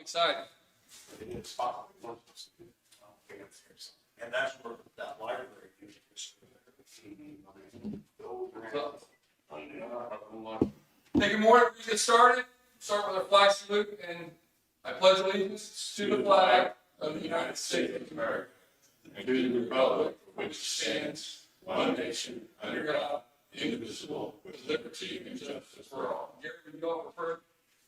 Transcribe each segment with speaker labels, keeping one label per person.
Speaker 1: excited.
Speaker 2: It's possible. And that's where that library is.
Speaker 1: Hey, good morning. We get started. Start with our flag salute, and I pledge allegiance to the flag of the United States of America and to the republic for which it stands, one nation, under God, indivisible, with liberty and justice for all. Gary, would you all prefer?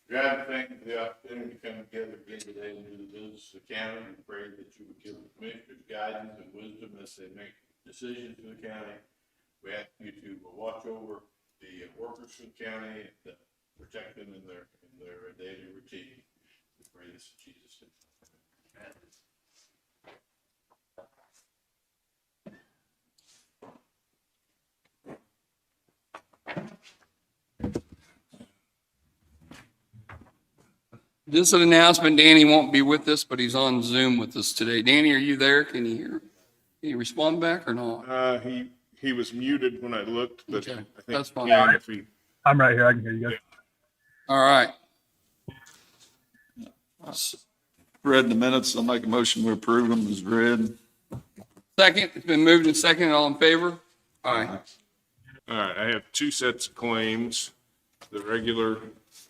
Speaker 3: God, thank you for the opportunity to come together again today and do the business of the county, and pray that you would give the commissioners guidance and wisdom as they make decisions for the county. We ask you to watch over the workers for the county and protect them in their daily routine. We pray this in Jesus' name. Amen.
Speaker 1: Just an announcement, Danny won't be with us, but he's on Zoom with us today. Danny, are you there? Can you hear? Can you respond back or not?
Speaker 3: He was muted when I looked, but
Speaker 1: Okay,
Speaker 3: I think
Speaker 1: that's fine.
Speaker 3: if he,
Speaker 4: I'm right here. I can hear you guys.
Speaker 1: All right.
Speaker 5: Read the minutes. I'll make a motion to approve them as read.
Speaker 1: Second, it's been moved and seconded. All in favor? Aye.
Speaker 3: all right, I have two sets of claims. The regular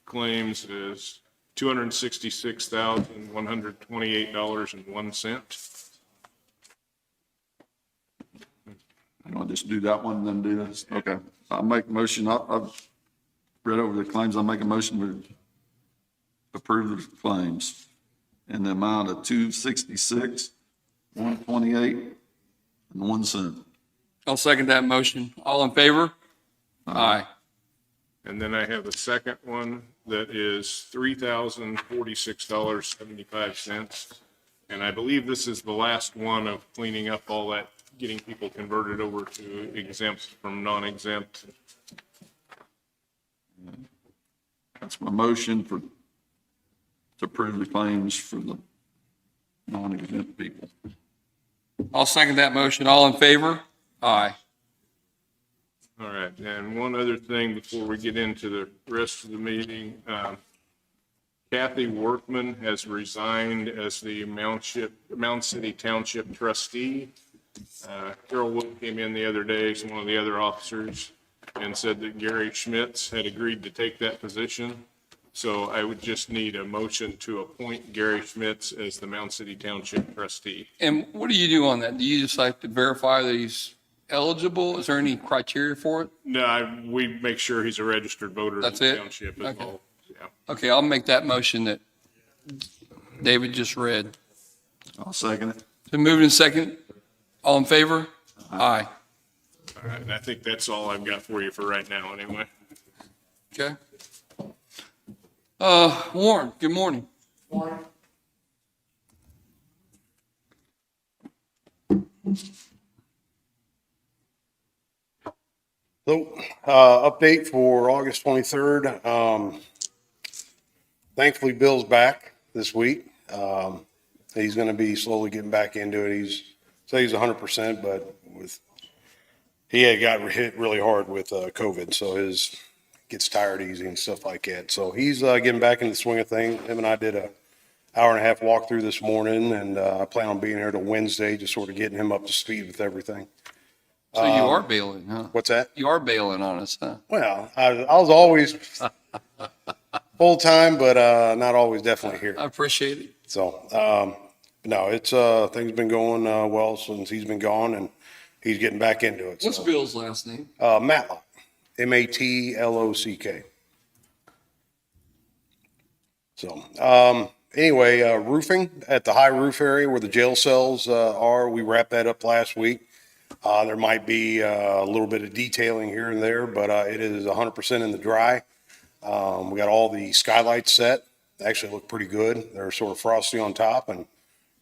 Speaker 3: claims is $266,128.01.
Speaker 5: I want to just do that one and then do this. Okay. I'll make a motion. I've read over the claims. I'll make a motion to approve the claims in the amount of $266,128.01.
Speaker 1: I'll second that motion. All in favor? Aye.
Speaker 3: And then I have a second one that is $3,046.75. And I believe this is the last one of cleaning up all that, getting people converted over to exempt from non-exempt.
Speaker 5: That's my motion to approve the claims for the non-exempt people.
Speaker 1: I'll second that motion. All in favor? Aye.
Speaker 3: All right, and one other thing before we get into the rest of the meeting. Kathy Workman has resigned as the Mound City Township trustee. Carol Wood came in the other day, as one of the other officers, and said that Gary Schmitz had agreed to take that position. So I would just need a motion to appoint Gary Schmitz as the Mound City Township trustee.
Speaker 1: And what do you do on that? Do you just like to verify that he's eligible? Is there any criteria for it?
Speaker 3: No, we make sure he's a registered voter in
Speaker 1: That's
Speaker 3: the
Speaker 1: it?
Speaker 3: township as
Speaker 1: Okay.
Speaker 3: well. Yeah.
Speaker 1: Okay, I'll make that motion that David just read.
Speaker 5: I'll second it.
Speaker 1: Been moved and second. All in favor? Aye.
Speaker 3: All right, and I think that's all I've got for you for right now, anyway.
Speaker 1: Okay. Warren, good morning.
Speaker 6: So, update for August 23rd. Thankfully, Bill's back this week. He's going to be slowly getting back into it. He's 100%, but he had got hit really hard with COVID, so his gets tired easy and stuff like that. So he's getting back in the swing of things. Him and I did a hour and a half walkthrough this morning, and I plan on being here till Wednesday, just sort of getting him up to speed with everything.
Speaker 1: So you are bailing, huh?
Speaker 6: What's that?
Speaker 1: You are bailing on us, huh?
Speaker 6: Well, I was always full time, but not always definitely here.
Speaker 1: I appreciate it.
Speaker 6: So, no, it's things been going well since he's been gone, and he's getting back into it.
Speaker 1: What's
Speaker 6: So,
Speaker 1: Bill's last name?
Speaker 6: Matlock, Matlock. So, anyway, roofing at the high roof area where the jail cells are, we wrapped that up last week. There might be a little bit of detailing here and there, but it is 100% in the dry. We got all the skylights set. They actually look pretty good. They're sort of frosty on top, and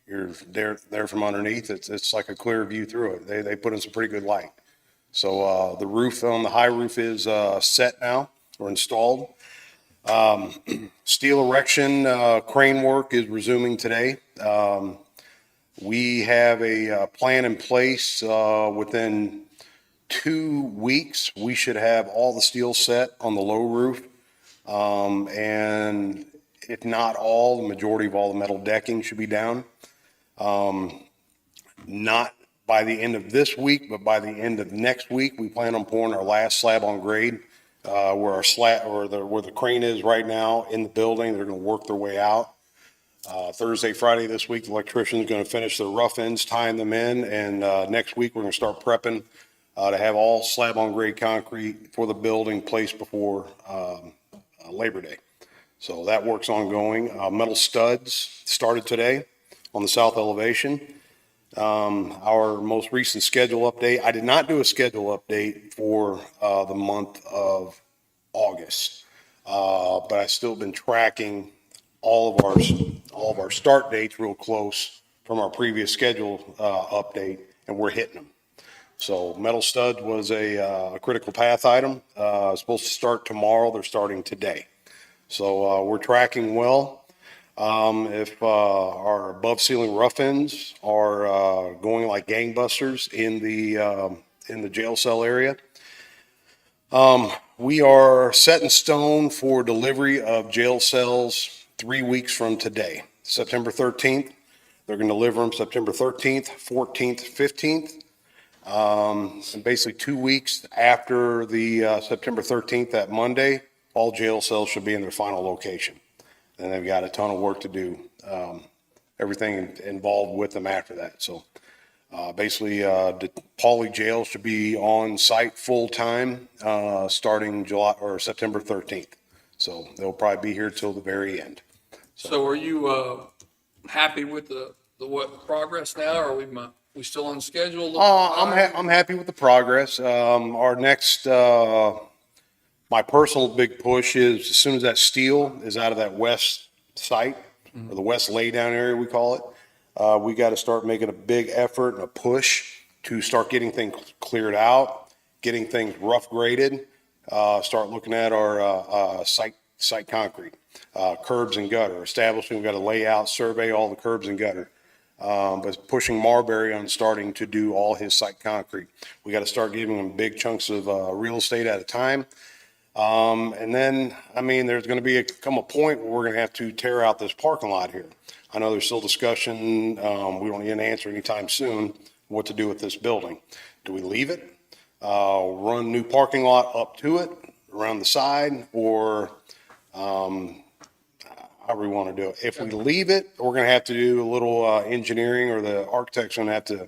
Speaker 6: you're there from underneath. It's like a clear view through it. They put in some pretty good light. So the roof on the high roof is set now or installed. Steel erection crane work is resuming today. We have a plan in place. Within 2 weeks, we should have all the steel set on the low roof. And if not all, the majority of all the metal decking should be down. Not by the end of this week, but by the end of next week, we plan on pouring our last slab on grade, where our slab, where the crane is right now in the building. They're gonna work their way out. Thursday, Friday this week, the electrician's gonna finish the rough ends, tying them in, and, next week, we're gonna start prepping, to have all slab on grade concrete for the building placed before, Labor Day. So that work's ongoing. Metal studs started today on the south elevation. Our most recent schedule update, I did not do a schedule update for, the month of August. But I still been tracking all of our start dates real close from our previous schedule, update, and we're hitting them. So metal stud was a critical path item, supposed to start tomorrow. They're starting today. So, we're tracking well. If our above ceiling rough ends are going like gangbusters in the jail cell area, we are set in stone for delivery of jail cells 3 weeks from today, September 13th. They're going to deliver them September 13th, 14th, 15th. And basically 2 weeks after the September 13th, that Monday, all jail cells should be in their final location. And they've got a ton of work to do, everything involved with them after that. So, basically, the Pauley Jail should be on site full-time, starting July or September 13th. So they'll probably be here till the very end.
Speaker 1: So are you, happy with the progress now, or are we still on schedule?
Speaker 6: I'm happy with the progress. Our next, my personal big push is as soon as that steel is out of that west site, or the west laydown area, we call it, we got to start making a big effort and a push to start getting things cleared out, getting things rough graded, start looking at our site concrete, curbs and gutter, establishing, we've got to lay out, survey all the curbs and gutter. But pushing Marbury on starting to do all his site concrete. We got to start giving him big chunks of real estate at a time. And then, I mean, there's going to come a point where we're going to have to tear out this parking lot here. I know there's still discussion. We don't get an answer anytime soon what to do with this building. Do we leave it? Run new parking lot up to it, around the side, or however we want to do it. If we leave it, we're going to have to do a little engineering, or the architect's going to have to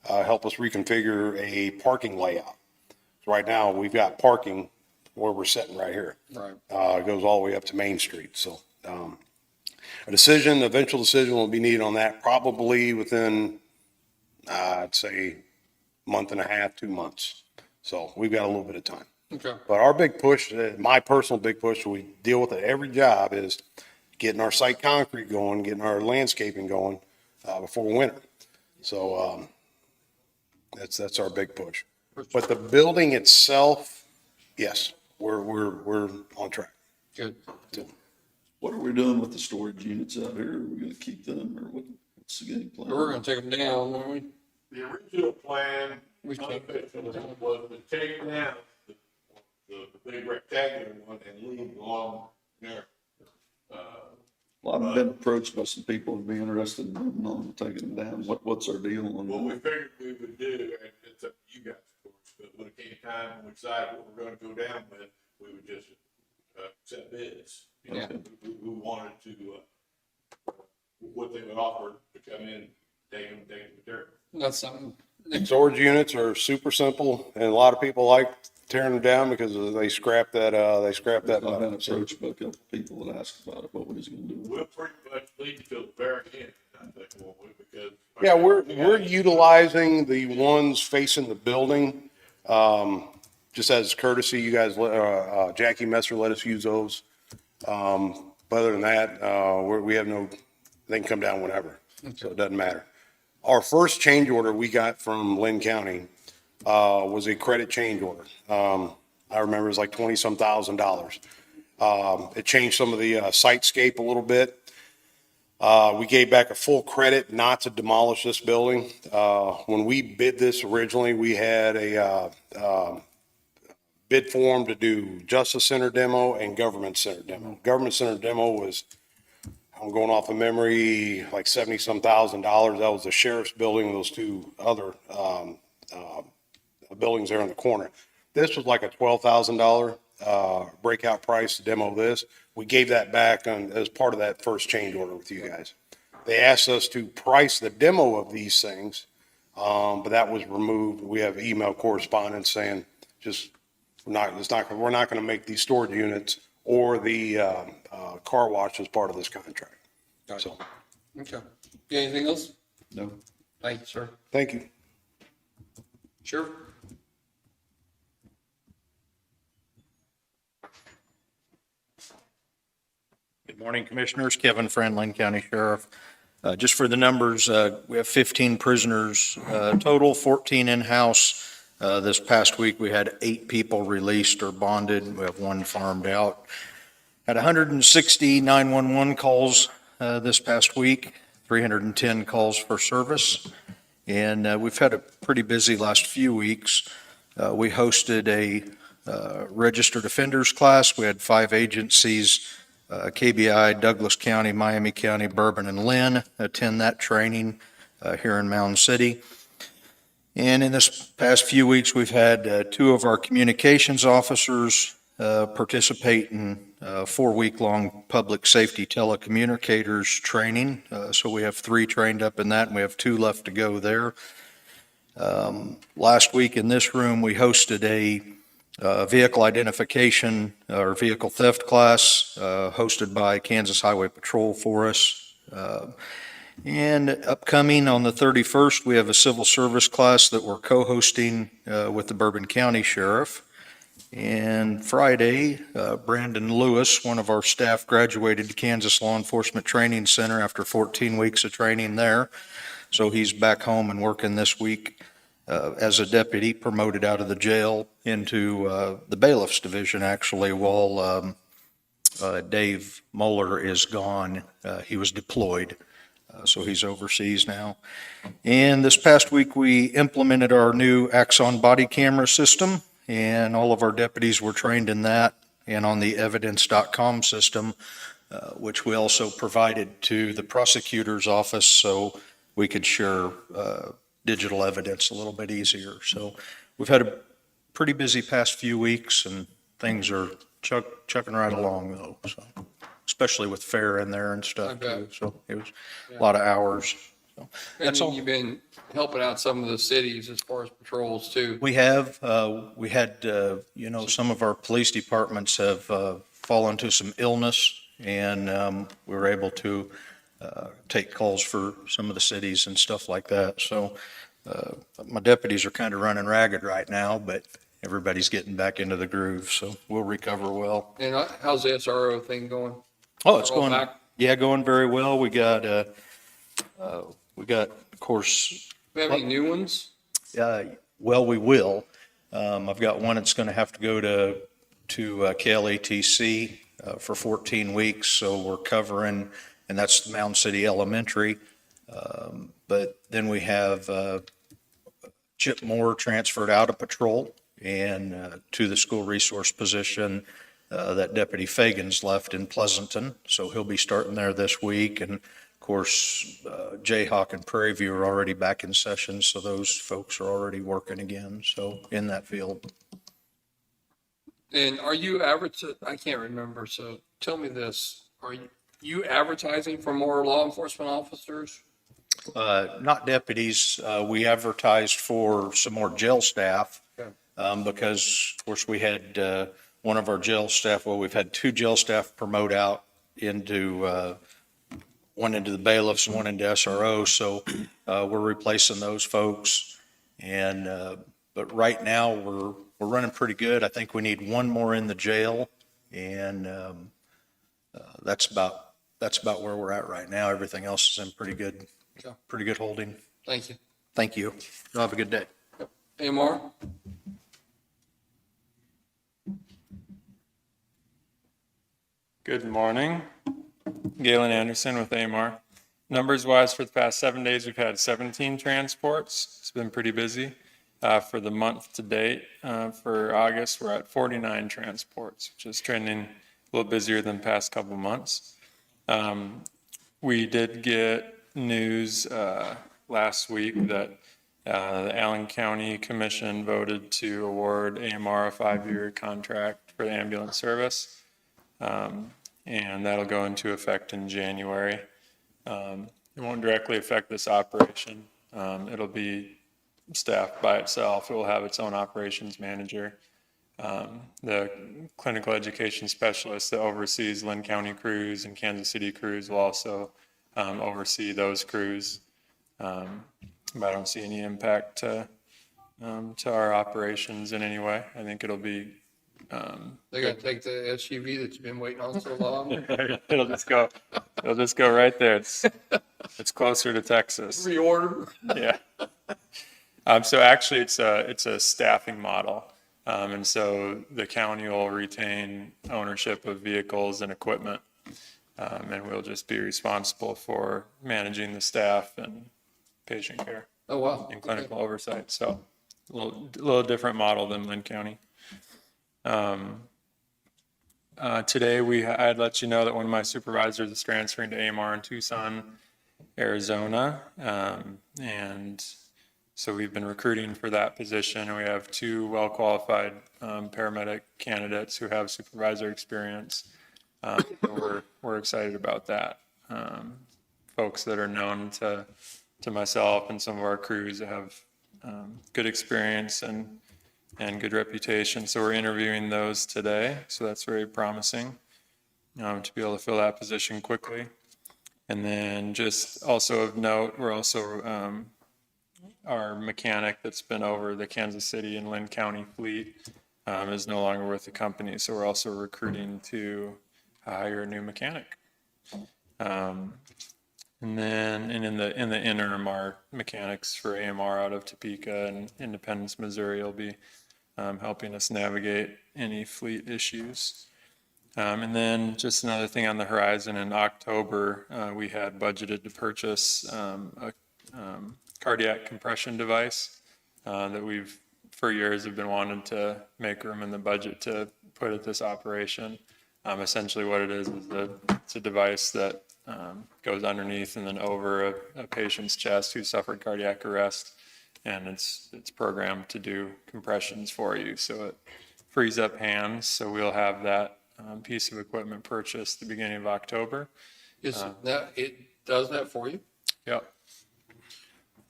Speaker 6: help us reconfigure a parking layout. So right now, we've got parking where we're sitting right here.
Speaker 1: Right.
Speaker 6: It goes all the way up to Main Street. So eventual decision will be needed on that probably within, I'd say, month and a half, 2 months. So we've got a little bit of time.
Speaker 1: Okay.
Speaker 6: But our big push, my personal big push, we deal with it every job, is getting our site concrete going, getting our landscaping going before winter. So that's our big push. But the building itself, yes, we're on track.
Speaker 1: Good.
Speaker 5: What are we doing with the storage units out here? Are we gonna keep them, or what's the game plan?
Speaker 1: We're gonna take them down, aren't we?
Speaker 3: The original plan,
Speaker 1: We take-
Speaker 3: was to take down the big rectangular one and leave along there.
Speaker 5: Well, I've been approached by some people who'd be interested in moving on, taking them down. What's our deal on
Speaker 3: What we
Speaker 5: that?
Speaker 3: figured we would do, and it's up to you guys, of course, but when it came time to decide what we're gonna go down with, we would just, accept bids. You know,
Speaker 1: Yeah.
Speaker 3: we wanted to, what they would offer to come in, take them material.
Speaker 1: That's something.
Speaker 6: Storage units are super simple, and a lot of people like tearing them down because they scrap that
Speaker 5: I've been
Speaker 6: metal.
Speaker 5: approached by a couple people that asked about it, what we was gonna do with it.
Speaker 3: We'll pretty much leave till the very end, I think, won't we? Because.
Speaker 6: Yeah, we're utilizing the ones facing the building, just as courtesy. You guys, Jackie Messer let us use those. But other than that, we have no, they can come down whenever, so it doesn't matter. Our first change order we got from Linn County, was a credit change order. I remember it was like $20-some thousand. It changed some of the, sitescape a little bit. We gave back a full credit not to demolish this building. When we bid this originally, we had a bid form to do Justice Center demo and Government Center demo. Government Center demo was I'm going off of memory, like 70-some thousand dollars. That was the sheriff's building, and those two other, buildings there in the corner. This was like a $12,000, breakout price to demo this. We gave that back as part of that first change order with you guys. They asked us to price the demo of these things, but that was removed. We have email correspondence saying we're not going to make these storage units or the car wash as part of this contract. So,
Speaker 1: Okay. Anything else?
Speaker 5: No.
Speaker 1: Thank you, sir.
Speaker 6: thank you.
Speaker 1: Sure.
Speaker 4: Good morning, Commissioners. Kevin Friend, Linn County Sheriff. Just for the numbers, we have 15 prisoners total, 14 in-house. This past week, we had 8 people released or bonded. We have 1 farmed out. Had 160 911 calls this past week, 310 calls for service. And we've had a pretty busy last few weeks. We hosted a registered offenders class. We had 5 agencies, KBI, Douglas County, Miami County, Bourbon, and Linn attend that training here in Mound City. And in this past few weeks, we've had 2 of our communications officers participate in 4-week-long public safety telecommunicators training. So we have 3 trained up in that, and we have 2 left to go there. Last week in this room, we hosted a vehicle identification or vehicle theft class hosted by Kansas Highway Patrol for us. And upcoming on the 31st, we have a civil service class that we're co-hosting with the Bourbon County Sheriff. And Friday, Brandon Lewis, one of our staff, graduated to Kansas Law Enforcement Training Center after 14 weeks of training there. So he's back home and working this week as a deputy, promoted out of the jail into the bailiff's division, actually, while Dave Moeller is gone. He was deployed, so he's overseas now. And this past week, we implemented our new Axon body camera system, and all of our deputies were trained in that and on the evidence.com system, which we also provided to the prosecutor's office so we could share digital evidence a little bit easier. So we've had a pretty busy past few weeks, and things are chucking right along, though, so, especially with fair in there and
Speaker 1: I
Speaker 4: stuff,
Speaker 1: bet.
Speaker 4: too. So it was a lot of hours. So
Speaker 1: And
Speaker 4: that's all.
Speaker 1: you've been helping out some of the cities as far as patrols too.
Speaker 4: We have, we had, some of our police departments have fallen to some illness, and we were able to take calls for some of the cities and stuff like that. So my deputies are kind of running ragged right now, but everybody's getting back into the groove, so we'll recover well.
Speaker 1: And how's the SRO thing going?
Speaker 4: Oh, it's
Speaker 1: All
Speaker 4: going,
Speaker 1: back?
Speaker 4: yeah, going very well. We got, of course,
Speaker 1: Do we have any new ones?
Speaker 4: well, we will. I've got one that's going to have to go to KLATC for 14 weeks, so we're covering, and that's Mound City Elementary. But then we have Chip Moore transferred out of patrol and to the school resource position that Deputy Fagan's left in Pleasanton, so he'll be starting there this week. And of course, Jayhawk and Prairie View are already back in session, so those folks are already working again, so in that field.
Speaker 1: And are you I can't remember, so tell me this. Are you advertising for more law enforcement officers?
Speaker 4: Not deputies. We advertised for some more jail staff
Speaker 1: Okay.
Speaker 4: because, of course, we had one of our jail staff, well, we've had 2 jail staff promote out into, one into the bailiffs and one into SRO, so we're replacing those folks. And, but right now, we're running pretty good. I think we need 1 more in the jail, and that's about where we're at right now. Everything else is in pretty good holding.
Speaker 1: Thank you.
Speaker 4: Thank you. Y'all have a good day.
Speaker 1: AMR?
Speaker 7: Good morning. Galen Anderson with AMR. Numbers wise, for the past 7 days, we've had 17 transports. It's been pretty busy. For the month to date, for August, we're at 49 transports, which is trending a little busier than the past couple months. We did get news last week that the Allen County Commission voted to award AMR a 5-year contract for the ambulance service. And that'll go into effect in January. It won't directly affect this operation. It'll be staffed by itself. It will have its own operations manager. The clinical education specialist that oversees Linn County crews and Kansas City crews will also oversee those crews. But I don't see any impact to our operations in any way. I think it'll be
Speaker 1: They're gonna take the SUV that you've been waiting on so long.
Speaker 7: it'll just go right there. It's closer to Texas.
Speaker 1: Reorder.
Speaker 7: Yeah. So actually, it's a staffing model, and so the county will retain ownership of vehicles and equipment, and we'll just be responsible for managing the staff and patient care
Speaker 1: Oh, wow.
Speaker 7: and clinical oversight. So a little different model than Linn County. Today, I'd let you know that one of my supervisors is transferring to AMR in Tucson, Arizona, and so we've been recruiting for that position, and we have 2 well-qualified paramedic candidates who have supervisor experience. We're excited about that. Folks that are known to myself and some of our crews that have good experience and good reputation. So we're interviewing those today. So that's very promising to be able to fill that position quickly. And then just also of note, we're also our mechanic that's been over the Kansas City and Linn County fleet is no longer with the company. So we're also recruiting to hire a new mechanic. And then in the interim, our mechanics for AMR out of Topeka and Independence, Missouri will be helping us navigate any fleet issues. And then just another thing on the horizon, in October, we had budgeted to purchase a cardiac compression device that we've, for years, have been wanting to make room in the budget to put at this operation. Essentially what it is it's a device that goes underneath and then over a patient's chest who suffered cardiac arrest, and it's programmed to do compressions for you, so it frees up hands. So we'll have that piece of equipment purchased at the beginning of October.
Speaker 1: It does that for you?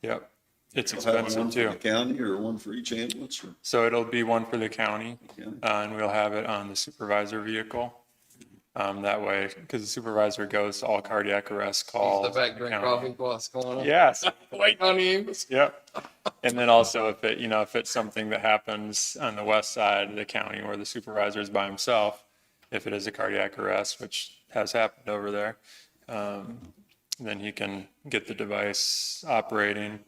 Speaker 7: Yep. It's
Speaker 5: Have one
Speaker 7: expensive
Speaker 5: for
Speaker 7: too.
Speaker 5: the county or one for each ambulance? Or?
Speaker 7: So it'll be one for the county,
Speaker 5: County.
Speaker 7: and we'll have it on the supervisor vehicle. That way, because the supervisor goes to all cardiac arrest calls.
Speaker 1: Step back, drink
Speaker 7: county.
Speaker 1: coffee while it's going on.
Speaker 7: Yes.
Speaker 1: Waiting on the ambulance.
Speaker 7: Yep. And then also if it's something that happens on the west side of the county where the supervisor is by himself, if it is a cardiac arrest, which has happened over there, then he can get the device operating,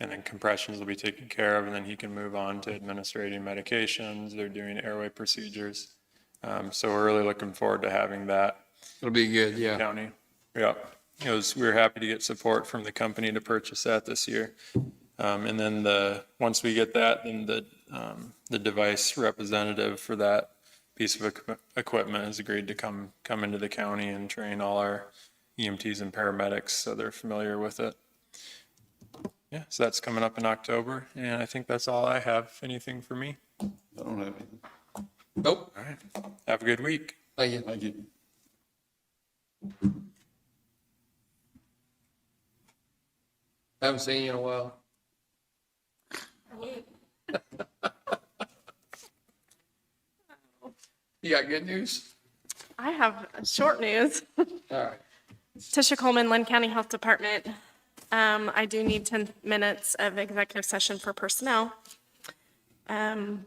Speaker 7: and then compressions will be taken care of, and then he can move on to administrating medications. They're doing airway procedures. So we're really looking forward to having that.
Speaker 1: It'll be good, yeah.
Speaker 7: County. Yeah. We were happy to get support from the company to purchase that this year. And then once we get that, then the device representative for that piece of equipment has agreed to come into the county and train all our EMTs and paramedics so they're familiar with it. Yeah, so that's coming up in October, and I think that's all I have. Anything for me?
Speaker 5: I don't have anything.
Speaker 1: Nope.
Speaker 7: All right. Have a good week.
Speaker 1: Thank you.
Speaker 5: Thank you.
Speaker 1: Haven't seen you in a while. You got good news?
Speaker 8: I have short news.
Speaker 1: All right.
Speaker 8: Tisha Coleman, Linn County Health Department. I do need 10 minutes of executive session for personnel. COVID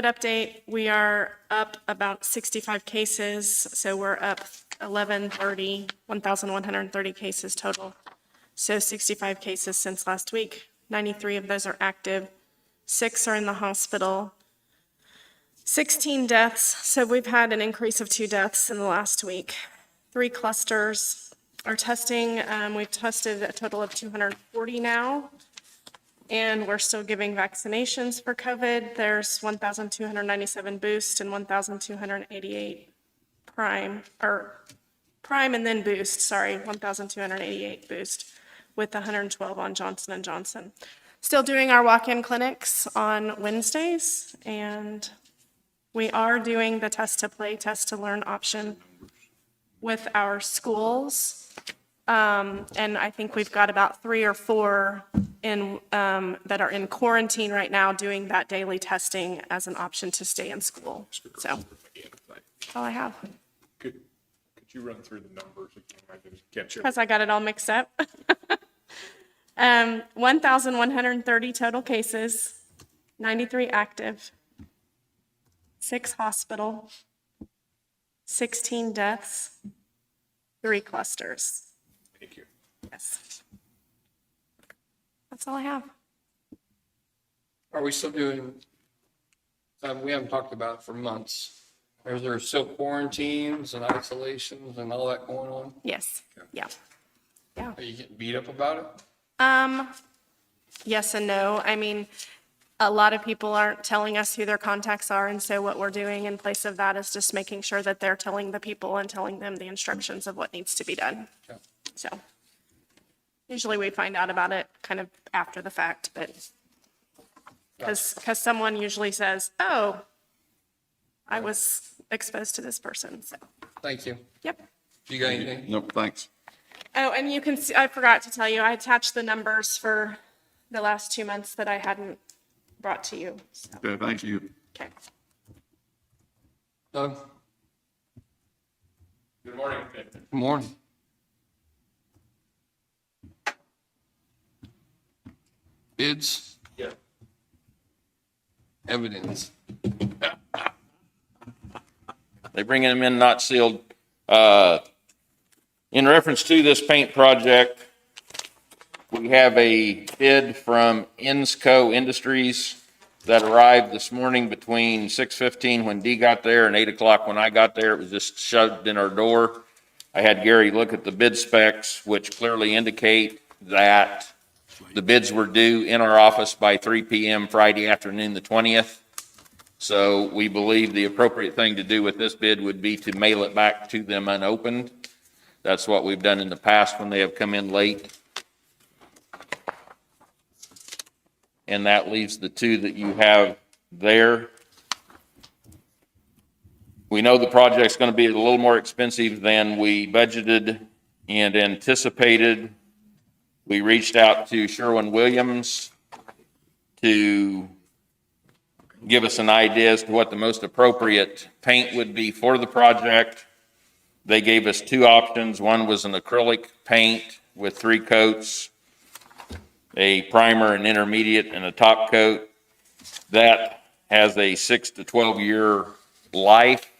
Speaker 8: update. We are up about 65 cases, so we're up 1,130 cases total. So 65 cases since last week. 93 of those are active. 6 are in the hospital. 16 deaths, so we've had an increase of 2 deaths in the last week. 3 clusters are testing. We've tested a total of 240 now, and we're still giving vaccinations for COVID. There's 1,297 boost and 1,288 Prime and then Boost, sorry, 1,288 Boost with 112 on Johnson & Johnson. Still doing our walk-in clinics on Wednesdays, and we are doing the test to play, test to learn option with our schools. And I think we've got about 3 or 4 in, that are in quarantine right now doing that daily testing as an option to stay in school. So, that's all I have,
Speaker 3: Could you run through the numbers again? I didn't catch it.
Speaker 8: because I got it all mixed up. 1,130 total cases, 93 active, 6 hospital, 16 deaths, 3 clusters.
Speaker 3: Thank you.
Speaker 8: Yes. That's all I have.
Speaker 1: Are we still doing, we haven't talked about it for months. Is there still quarantines and isolations and all that going on?
Speaker 8: Yes, yeah.
Speaker 1: Are you getting beat up about it?
Speaker 8: Yes and no. I mean, a lot of people aren't telling us who their contacts are, and so what we're doing in place of that is just making sure that they're telling the people and telling them the instructions of what needs to be done.
Speaker 1: Yeah.
Speaker 8: So usually we find out about it kind of after the fact, but because someone usually says, oh, I was exposed to this person, so,
Speaker 1: Thank you.
Speaker 8: yep.
Speaker 1: You got anything?
Speaker 5: Nope, thanks.
Speaker 8: Oh, and you can see, I forgot to tell you, I attached the numbers for the last 2 months that I hadn't brought to you, so,
Speaker 5: Okay, thank you.
Speaker 8: okay.
Speaker 1: Doug?
Speaker 3: Good morning.
Speaker 1: Good morning. Bids?
Speaker 3: Yeah.
Speaker 1: Evidence?
Speaker 9: They bringing them in not sealed. In reference to this paint project, we have a bid from Insco Industries that arrived this morning between 6:15 when Dee got there and 8 o'clock when I got there. It was just shoved in our door. I had Gary look at the bid specs, which clearly indicate that the bids were due in our office by 3 p.m. Friday afternoon, the 20th. So we believe the appropriate thing to do with this bid would be to mail it back to them unopened. That's what we've done in the past when they have come in late. And that leaves the 2 that you have there. We know the project's going to be a little more expensive than we budgeted and anticipated. We reached out to Sherwin-Williams to give us an idea as to what the most appropriate paint would be for the project. They gave us 2 options. One was an acrylic paint with 3 coats, a primer, an intermediate, and a top coat. That has a 6 to 12 year life.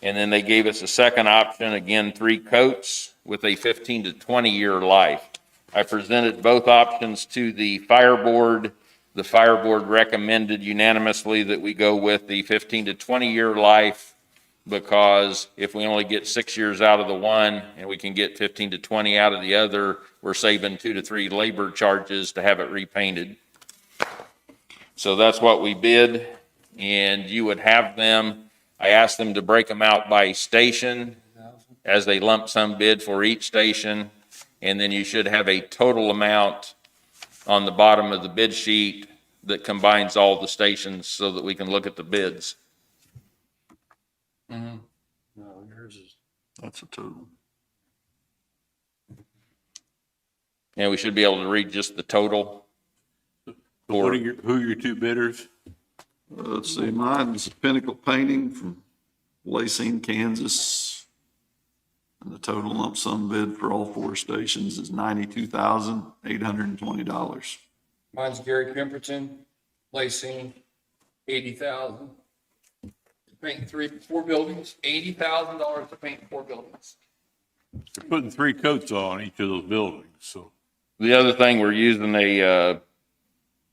Speaker 9: And then they gave us a second option, again, 3 coats with a 15 to 20 year life. I presented both options to the fire board. The fire board recommended unanimously that we go with the 15 to 20 year life, because if we only get 6 years out of the one and we can get 15 to 20 out of the other, we're saving 2 to 3 labor charges to have it repainted. So that's what we bid, and you would have them, I asked them to break them out by station as a lump sum bid for each station, and then you should have a total amount on the bottom of the bid sheet that combines all the stations so that we can look at the bids.
Speaker 1: Mm-hmm.
Speaker 2: No, yours is.
Speaker 5: That's a total.
Speaker 9: And we should be able to read just the total.
Speaker 10: Who are your 2 bidders?
Speaker 5: Let's see, mine's Pinnacle Painting from Lacine, Kansas. And the total lump sum bid for all 4 stations is $92,820.
Speaker 1: Mine's Gary Pemberton, Lacine, 80,000. To paint 4 buildings, $80,000 to paint 4 buildings.
Speaker 10: You're putting 3 coats on each of those buildings, so.
Speaker 9: The other thing, we're using a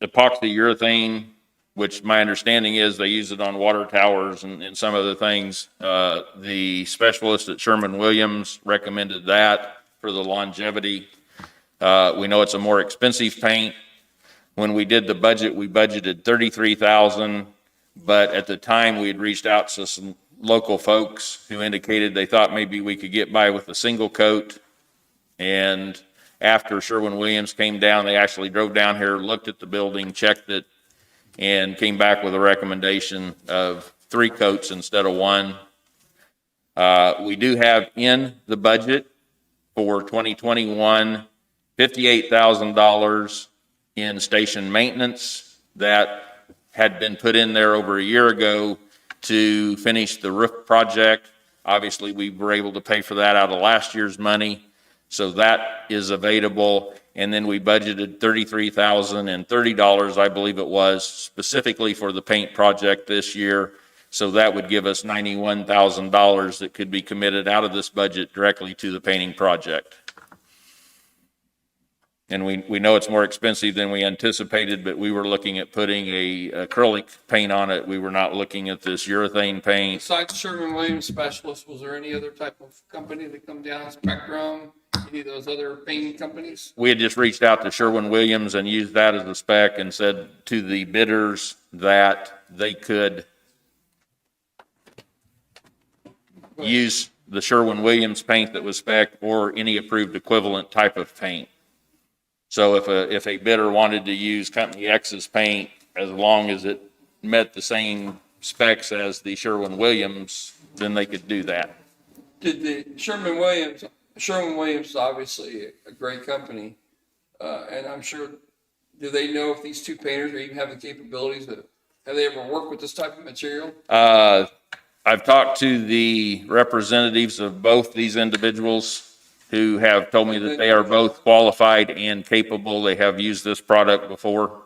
Speaker 9: epoxy urethane, which my understanding is they use it on water towers and some other things. The specialist at Sherwin-Williams recommended that for the longevity. We know it's a more expensive paint. When we did the budget, we budgeted $33,000, but at the time we had reached out to some local folks who indicated they thought maybe we could get by with a single coat. And after Sherwin-Williams came down, they actually drove down here, looked at the building, checked it, and came back with a recommendation of 3 coats instead of 1. We do have in the budget for 2021, $58,000 in station maintenance that had been put in there over a year ago to finish the roof project. Obviously, we were able to pay for that out of last year's money, so that is available. And then we budgeted $33,030, I believe it was, specifically for the paint project this year. So that would give us $91,000 that could be committed out of this budget directly to the painting project. And we know it's more expensive than we anticipated, but we were looking at putting a acrylic paint on it. We were not looking at this urethane paint.
Speaker 1: Besides Sherwin-Williams Specialist, was there any other type of company that come down, Spectrum, any of those other painting companies?
Speaker 9: We had just reached out to Sherwin-Williams and used that as a spec and said to the bidders that they could use the Sherwin-Williams paint that was spec or any approved equivalent type of paint. So if a bidder wanted to use Company X's paint, as long as it met the same specs as the Sherwin-Williams, then they could do that.
Speaker 1: Did the Sherwin-Williams is obviously a great company, and I'm sure, do they know if these 2 painters even have the capabilities have they ever worked with this type of material?
Speaker 9: I've talked to the representatives of both these individuals who have told me that they are both qualified and capable. They have used this product before.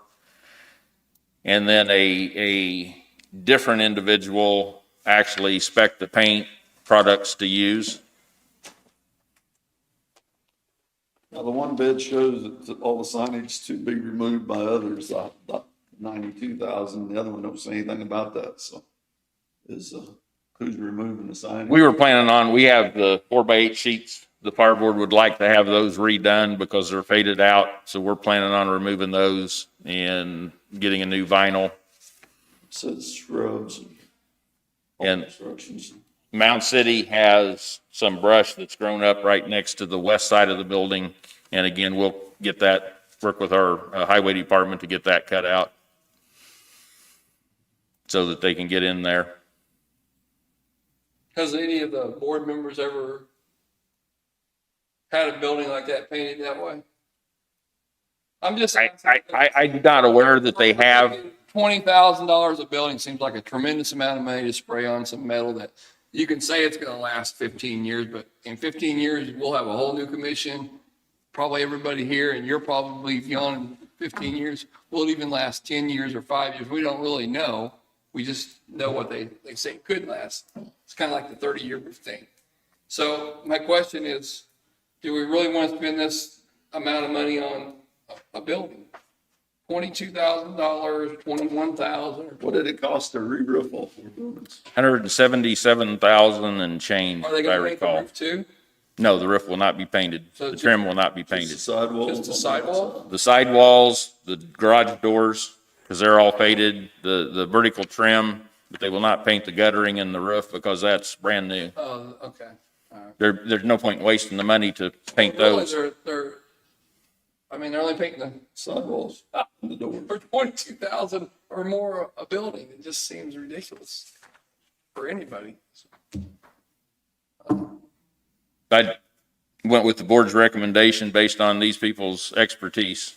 Speaker 9: And then a different individual actually spec'd the paint products to use.
Speaker 5: Now, the one bid shows that all the signage to be removed by others, 92,000. The other one don't say anything about that, so is, who's removing the signage?
Speaker 9: We were planning on, we have the 4x8 sheets. The fire board would like to have those redone because they're faded out. So we're planning on removing those and getting a new vinyl.
Speaker 5: Says shrubs
Speaker 9: And
Speaker 5: instructions.
Speaker 9: Mound City has some brush that's grown up right next to the west side of the building. And again, we'll get that, work with our highway department to get that cut out so that they can get in there.
Speaker 1: Has any of the board members ever had a building like that painted that way? I'm just.
Speaker 9: I'm not aware that they have.
Speaker 1: $20,000 a building seems like a tremendous amount of money to spray on some metal that you can say it's going to last 15 years, but in 15 years, we'll have a whole new commission. Probably everybody here, and you're probably beyond 15 years. Will it even last 10 years or 5 years? We don't really know. We just know what they say could last. It's kind of like the 30-year thing. So my question is, do we really want to spend this amount of money on a building? $22,000, $21,000.
Speaker 5: What did it cost to re-roof all 4 buildings?
Speaker 9: $177,000 and change,
Speaker 1: Are they
Speaker 9: if I
Speaker 1: going to paint the
Speaker 9: recall.
Speaker 1: roof too?
Speaker 9: No, the roof will not be painted.
Speaker 1: So
Speaker 9: The trim will not be
Speaker 5: Just the
Speaker 9: painted.
Speaker 5: sidewalls?
Speaker 1: Just the sidewall?
Speaker 9: The sidewalls, the garage doors, because they're all faded, the vertical trim, but they will not paint the guttering and the roof because that's brand new.
Speaker 1: Oh, okay. All right.
Speaker 9: There's no point in wasting the money to paint
Speaker 1: Really,
Speaker 9: those.
Speaker 1: they're only painting the
Speaker 5: Sidewalls and the doors.
Speaker 1: for 22,000 or more a building. It just seems ridiculous for anybody.
Speaker 9: I went with the board's recommendation based on these people's expertise.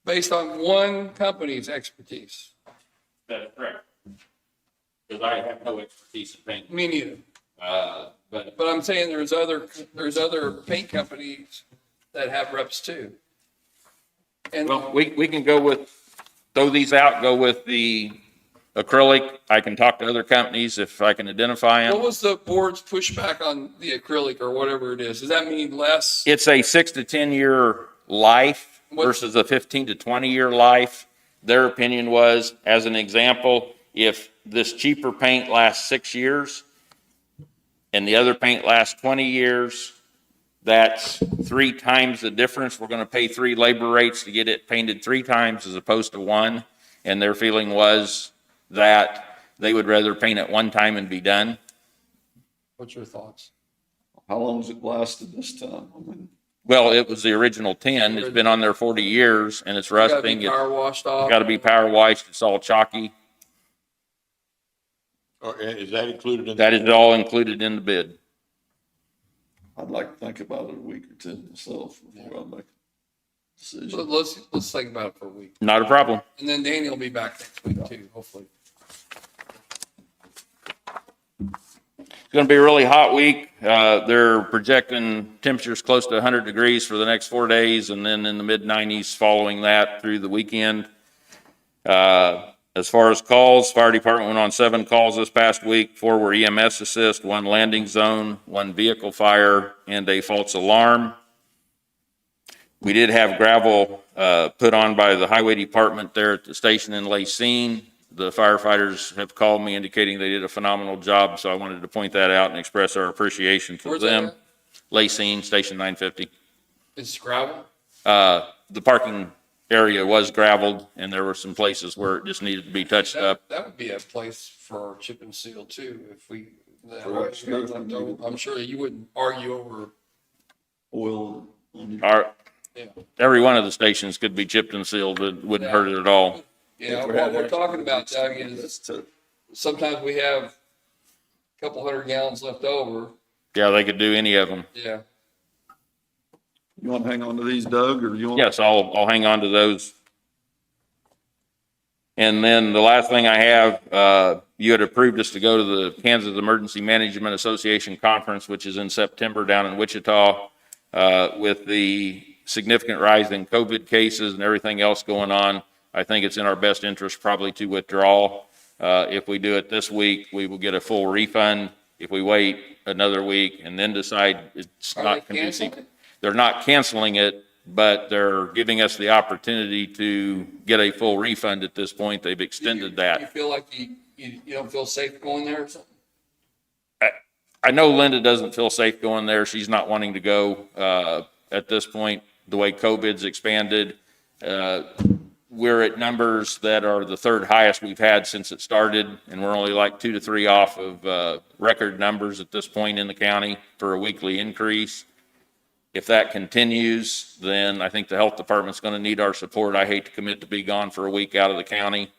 Speaker 1: Based on one company's expertise.
Speaker 9: That's correct. Because I have no expertise in painting.
Speaker 1: Me neither.
Speaker 9: But
Speaker 1: But I'm saying there's other paint companies that have reps too. And
Speaker 9: well, we can go with, throw these out, go with the acrylic. I can talk to other companies if I can identify
Speaker 1: what
Speaker 9: them.
Speaker 1: was the board's pushback on the acrylic or whatever it is? Does that mean less?
Speaker 9: It's a 6 to 10 year life
Speaker 1: What-
Speaker 9: versus a 15 to 20 year life. Their opinion was, as an example, if this cheaper paint lasts 6 years and the other paint lasts 20 years, that's 3 times the difference. We're going to pay 3 labor rates to get it painted 3 times as opposed to 1. And their feeling was that They would rather paint it one time and be done.
Speaker 1: What's your thoughts?
Speaker 5: How long has it lasted this time? I mean,
Speaker 9: Well, it was the original 10. It's been on there 40 years and it's
Speaker 1: Gotta
Speaker 9: rusting.
Speaker 1: be
Speaker 9: It's
Speaker 1: power washed off.
Speaker 9: got to be power washed. It's all chalky.
Speaker 10: Or is that included in?
Speaker 9: That is all included in the bid.
Speaker 5: I'd like to think about it a week or two myself before I make a decision.
Speaker 1: But let's think about it for a week.
Speaker 9: Not a problem.
Speaker 1: And then Danny will be back next week too, hopefully.
Speaker 9: It's going to be a really hot week. They're projecting temperatures close to 100 degrees for the next 4 days, and then in the mid-90s following that through the weekend. As far as calls, fire department went on 7 calls this past week. 4 were EMS assist, 1 landing zone, 1 vehicle fire, and a false alarm. We did have gravel put on by the highway department there at the station in Lacine. The firefighters have called me indicating they did a phenomenal job, so I wanted to point that out and express our appreciation for
Speaker 1: Where's that
Speaker 9: them.
Speaker 1: at?
Speaker 9: Lacine, Station 950.
Speaker 1: It's gravel?
Speaker 9: The parking area was gravelled, and there were some places where it just needed to be touched up.
Speaker 1: That would be a place for our chip and seal too, if we,
Speaker 5: For extra.
Speaker 1: I'm sure you wouldn't argue over,
Speaker 5: Oil. on your-
Speaker 9: Our,
Speaker 1: yeah.
Speaker 9: every one of the stations could be chipped and sealed. It wouldn't hurt it at all.
Speaker 1: Yeah,
Speaker 5: If we
Speaker 1: what
Speaker 5: had
Speaker 1: we're
Speaker 5: extra,
Speaker 1: talking about, Doug,
Speaker 5: that's
Speaker 1: is
Speaker 5: to-
Speaker 1: sometimes we have a couple 100 gallons left over.
Speaker 9: Yeah, they could do any of them.
Speaker 1: Yeah.
Speaker 5: You want to hang on to these, Doug, or you want?
Speaker 9: Yes, I'll hang on to those. And then the last thing I have, you had approved us to go to the Kansas Emergency Management Association Conference, which is in September down in Wichita. With the significant rise in COVID cases and everything else going on, I think it's in our best interest probably to withdraw. If we do it this week, we will get a full refund. If we wait another week and then decide it's
Speaker 1: Are
Speaker 9: not
Speaker 1: they
Speaker 9: conducive.
Speaker 1: canceling it?
Speaker 9: They're not canceling it, but they're giving us the opportunity to get a full refund at this point. They've extended
Speaker 1: You
Speaker 9: that.
Speaker 1: feel like you don't feel safe going there or something?
Speaker 9: I know Linda doesn't feel safe going there. She's not wanting to go at this point, the way COVID's expanded. We're at numbers that are the 3rd highest we've had since it started, and we're only like 2 to 3 off of record numbers at this point in the county for a weekly increase. If that continues, then I think the health department's going to need our support. I hate to commit to be gone for a week out of the county.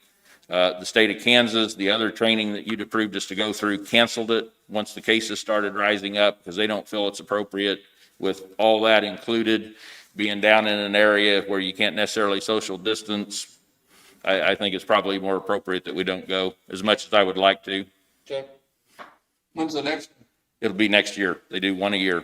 Speaker 9: The state of Kansas, the other training that you'd approved us to go through, canceled it once the cases started rising up because they don't feel it's appropriate with all that included, being down in an area where you can't necessarily social distance. I think it's probably more appropriate that we don't go as much as I would like to.
Speaker 1: Okay. When's the next?
Speaker 9: It'll be next year. They do 1 a year.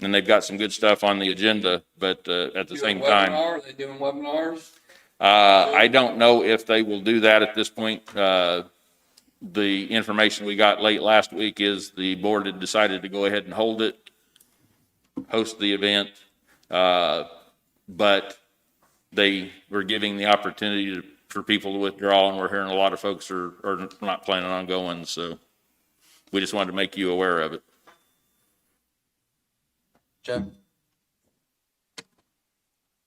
Speaker 9: And they've got some good stuff on the agenda, but at the same time.
Speaker 1: Are they doing webinars?
Speaker 9: I don't know if they will do that at this point. The information we got late last week is the board had decided to go ahead and hold it, host the event. But they were giving the opportunity for people to withdraw, and we're hearing a lot of folks are not planning on going. So we just wanted to make you aware of it.
Speaker 1: Jeff?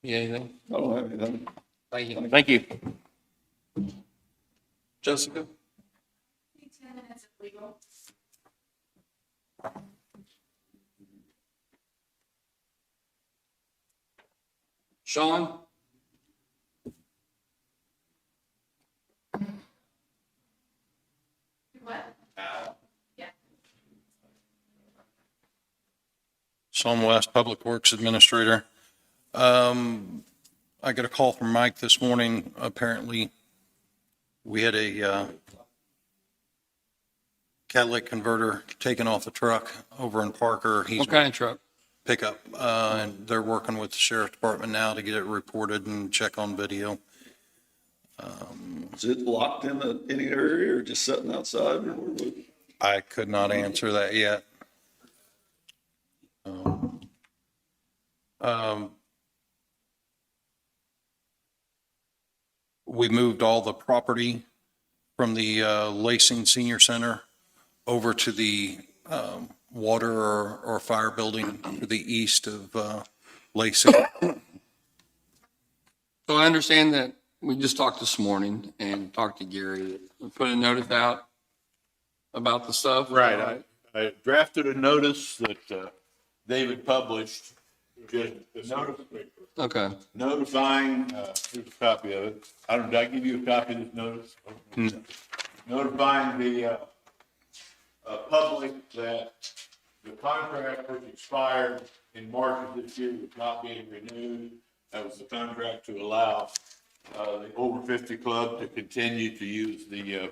Speaker 1: You anything?
Speaker 5: I don't have anything.
Speaker 1: Thank you.
Speaker 9: Thank you.
Speaker 1: Jessica?
Speaker 8: 10 minutes of legal.
Speaker 1: Sean?
Speaker 8: What?
Speaker 4: Psalm West Public Works Administrator. I got a call from Mike this morning. Apparently, we had a catalytic converter taken off the truck over in Parker. He's
Speaker 1: What kind of truck?
Speaker 4: pickup, and they're working with the sheriff's department now to get it reported and check on video.
Speaker 5: Is it locked in any area or just sitting outside? Or what?
Speaker 4: I could not answer that yet. We moved all the property from the Lacing Senior Center over to the water or fire building to the east of Lacing.
Speaker 1: So I understand that we just talked this morning and talked to Gary. We put a notice out about the stuff.
Speaker 10: Right, I drafted a notice that David published, just
Speaker 1: Okay.
Speaker 10: notifying, here's a copy of it. Did I give you a copy of this notice? Notifying the public that the contract which expired in March of this year was not being renewed. That was the contract to allow the over 50 club to continue to use the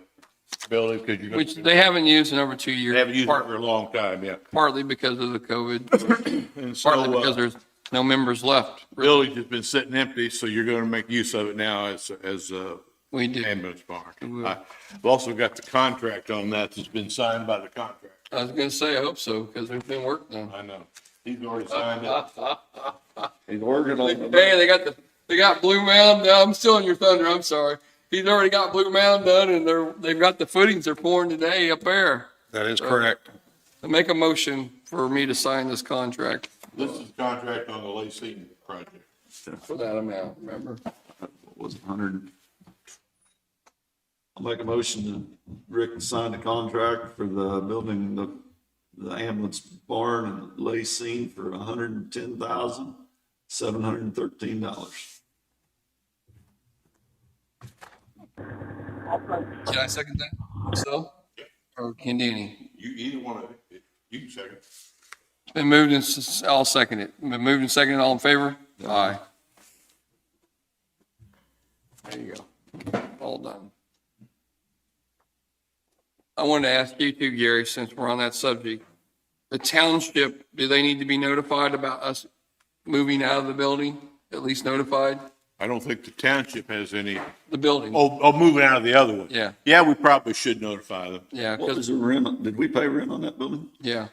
Speaker 10: building because you're.
Speaker 1: Which they haven't used in over 2 years.
Speaker 10: They haven't used it for a long time, yeah.
Speaker 1: Partly because of the COVID,
Speaker 10: And so,
Speaker 1: partly because there's no members left.
Speaker 10: building's just been sitting empty, so you're gonna make use of it now as
Speaker 1: We do.
Speaker 10: ambulance park.
Speaker 1: will.
Speaker 10: I've also got the contract on that that's been signed by the contractor.
Speaker 1: I was gonna say, I hope so, because there's been work done.
Speaker 10: I know. He's already signed it.
Speaker 5: He's working on it.
Speaker 1: Hey, they got Blue Mound, no, I'm still in your thunder, I'm sorry. He's already got Blue Mound done and they've got the footings they're pouring today up there.
Speaker 6: That is correct.
Speaker 1: I make a motion for me to sign this contract
Speaker 10: This is the contract on the Lacey project.
Speaker 1: for that amount, remember?
Speaker 5: What was it, 100? I'll make a motion to Rick sign the contract for the building, the ambulance barn and lay scene for $110,713.
Speaker 1: Can I second that? So? Or Candiani?
Speaker 10: You either one of it, you can second.
Speaker 1: It's been moved and, I'll second it. Been moved and seconded, all in favor? Aye. There you go. All done. I wanted to ask you too, Gary, since we're on that subject. The township, do they need to be notified about us moving out of the building? At least notified?
Speaker 10: I don't think the township has any,
Speaker 1: The building?
Speaker 10: moving out of the other one.
Speaker 1: Yeah.
Speaker 10: Yeah, we probably should notify them.
Speaker 1: Yeah,
Speaker 5: What was
Speaker 1: because,
Speaker 5: the rent? Did we pay rent on that building?
Speaker 1: yeah.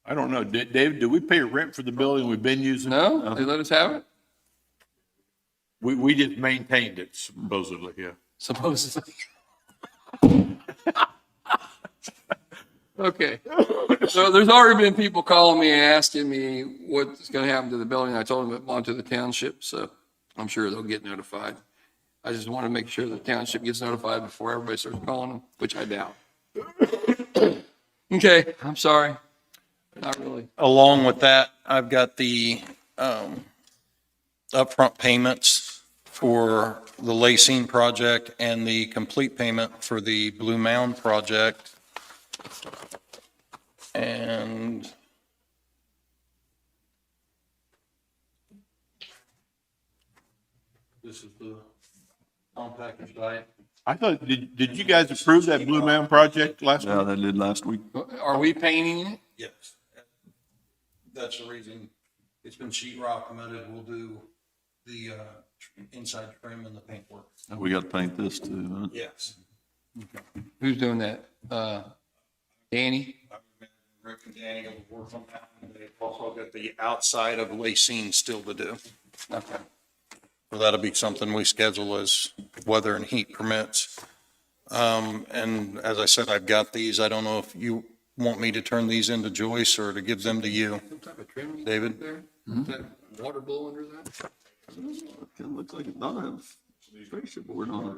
Speaker 10: I don't know. David, did we pay rent for the building we've been using?
Speaker 1: No? They let us have it?
Speaker 10: We just maintained it supposedly, yeah.
Speaker 1: Supposedly. Okay. So there's already been people calling me and asking me what's going to happen to the building. I told them it belonged to the township, so I'm sure they'll get notified. I just want to make sure the township gets notified before everybody starts calling them, which I doubt. Okay, I'm sorry. Not really.
Speaker 4: Along with that, I've got the upfront payments for the Lacine project and the complete payment for the Blue Mound project. And this is the compactor site.
Speaker 10: I thought, did you guys approve that Blue Mountain project last
Speaker 5: Yeah,
Speaker 10: week?
Speaker 5: they did last week.
Speaker 1: Are we painting it?
Speaker 4: Yes. That's the reason it's been sheet rock cemented. We'll do the inside trim and the paintwork.
Speaker 5: We got to paint this too, huh?
Speaker 4: Yes.
Speaker 1: Who's doing that? Danny?
Speaker 4: Rick and Danny will work on that. And they've also got the outside of Lacine still to do.
Speaker 1: Okay.
Speaker 4: So that'll be something we schedule as weather and heat permits. And as I said, I've got these. I don't know if you want me to turn these into Joyce or to give them to you.
Speaker 1: Some type of trim you
Speaker 4: David?
Speaker 1: put there? Is that water blow under that?
Speaker 5: Kind of looks like it does have spaceship board on it.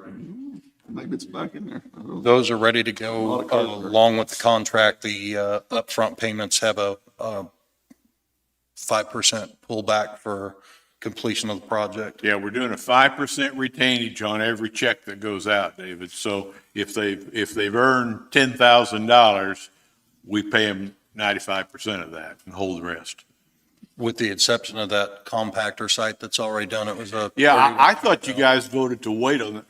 Speaker 5: Maybe it's back in there. I don't know.
Speaker 4: Those are ready to go along with the contract. The upfront payments have a 5% pullback for completion of the project.
Speaker 10: Yeah, we're doing a 5% retainage on every check that goes out, David. So if they've earned $10,000, we pay them 95% of that and hold the rest.
Speaker 4: With the exception of that compactor site that's already done, it was a.
Speaker 10: Yeah, I thought you guys voted to wait on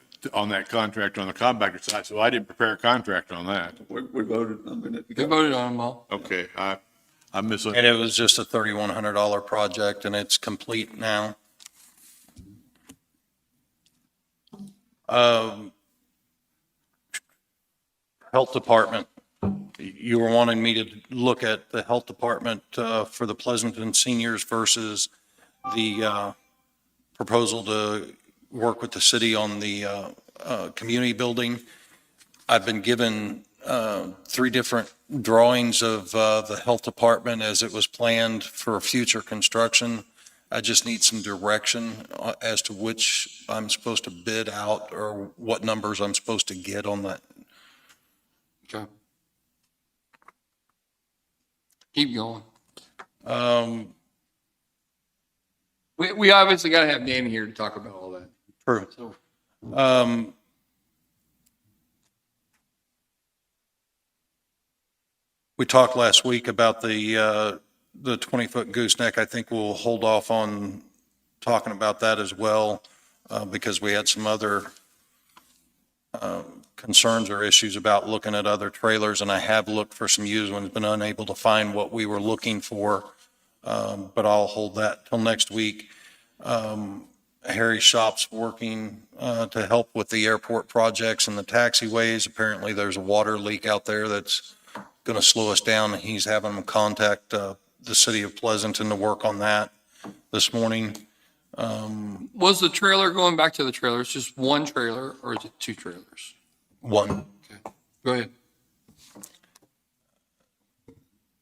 Speaker 10: that contract on the compactor side, so I didn't prepare a contract on that.
Speaker 5: We voted, I mean,
Speaker 1: We voted on them all.
Speaker 10: Okay, I misunderstood.
Speaker 4: And it was just a $3,100 project and it's complete now. Health Department, you were wanting me to look at the Health Department for the Pleasanton seniors versus the proposal to work with the city on the community building. I've been given 3 different drawings of the Health Department as it was planned for future construction. I just need some direction as to which I'm supposed to bid out or what numbers I'm supposed to get on that.
Speaker 1: Okay. Keep going. We obviously got to have Danny here to talk about all that.
Speaker 4: True.
Speaker 1: So,
Speaker 4: We talked last week about the 20-foot gooseneck. I think we'll hold off on talking about that as well, because we had some other concerns or issues about looking at other trailers, and I have looked for some used ones, been unable to find what we were looking for, but I'll hold that till next week. Harry's shop's working to help with the airport projects and the taxiways. Apparently, there's a water leak out there that's going to slow us down. He's having them contact the city of Pleasanton to work on that this morning.
Speaker 1: was the trailer, going back to the trailer, it's just one trailer or is it two trailers?
Speaker 4: One.
Speaker 1: Go ahead.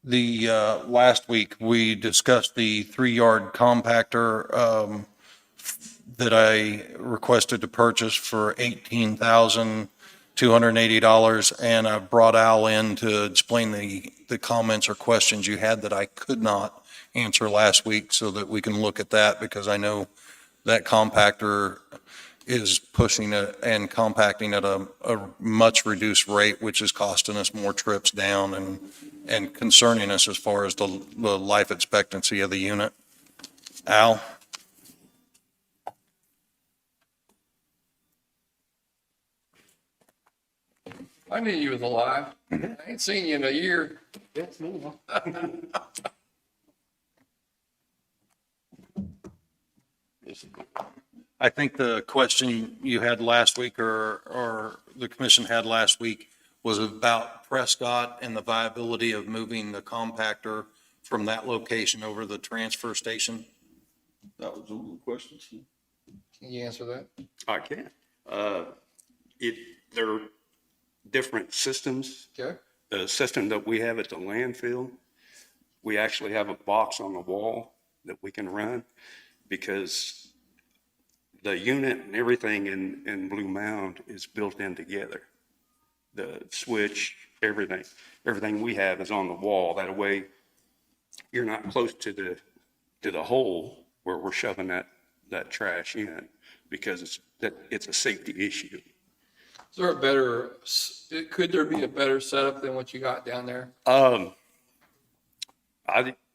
Speaker 4: The last week, we discussed the 3-yard compactor that I requested to purchase for $18,280, and I brought Al in to explain the comments or questions you had that I could not answer last week, so that we can look at that, because I know that compactor is pushing it and compacting at a much reduced rate, which is costing us more trips down and concerning us as far as the life expectancy of the unit. Al?
Speaker 1: I knew you was alive. I ain't seen you in a year.
Speaker 4: I think the question you had last week, or the commission had last week, was about Prescott and the viability of moving the compactor from that location over the transfer station.
Speaker 5: That was all the questions.
Speaker 1: Can you answer that?
Speaker 2: I can. They're different systems.
Speaker 1: Okay.
Speaker 2: The system that we have at the landfill, we actually have a box on the wall that we can run, because the unit and everything in Blue Mound is built in together. The switch, everything we have is on the wall. That way you're not close to the hole where we're shoving that trash in, because it's a safety issue.
Speaker 1: Is there could there be a better setup than what you got down there?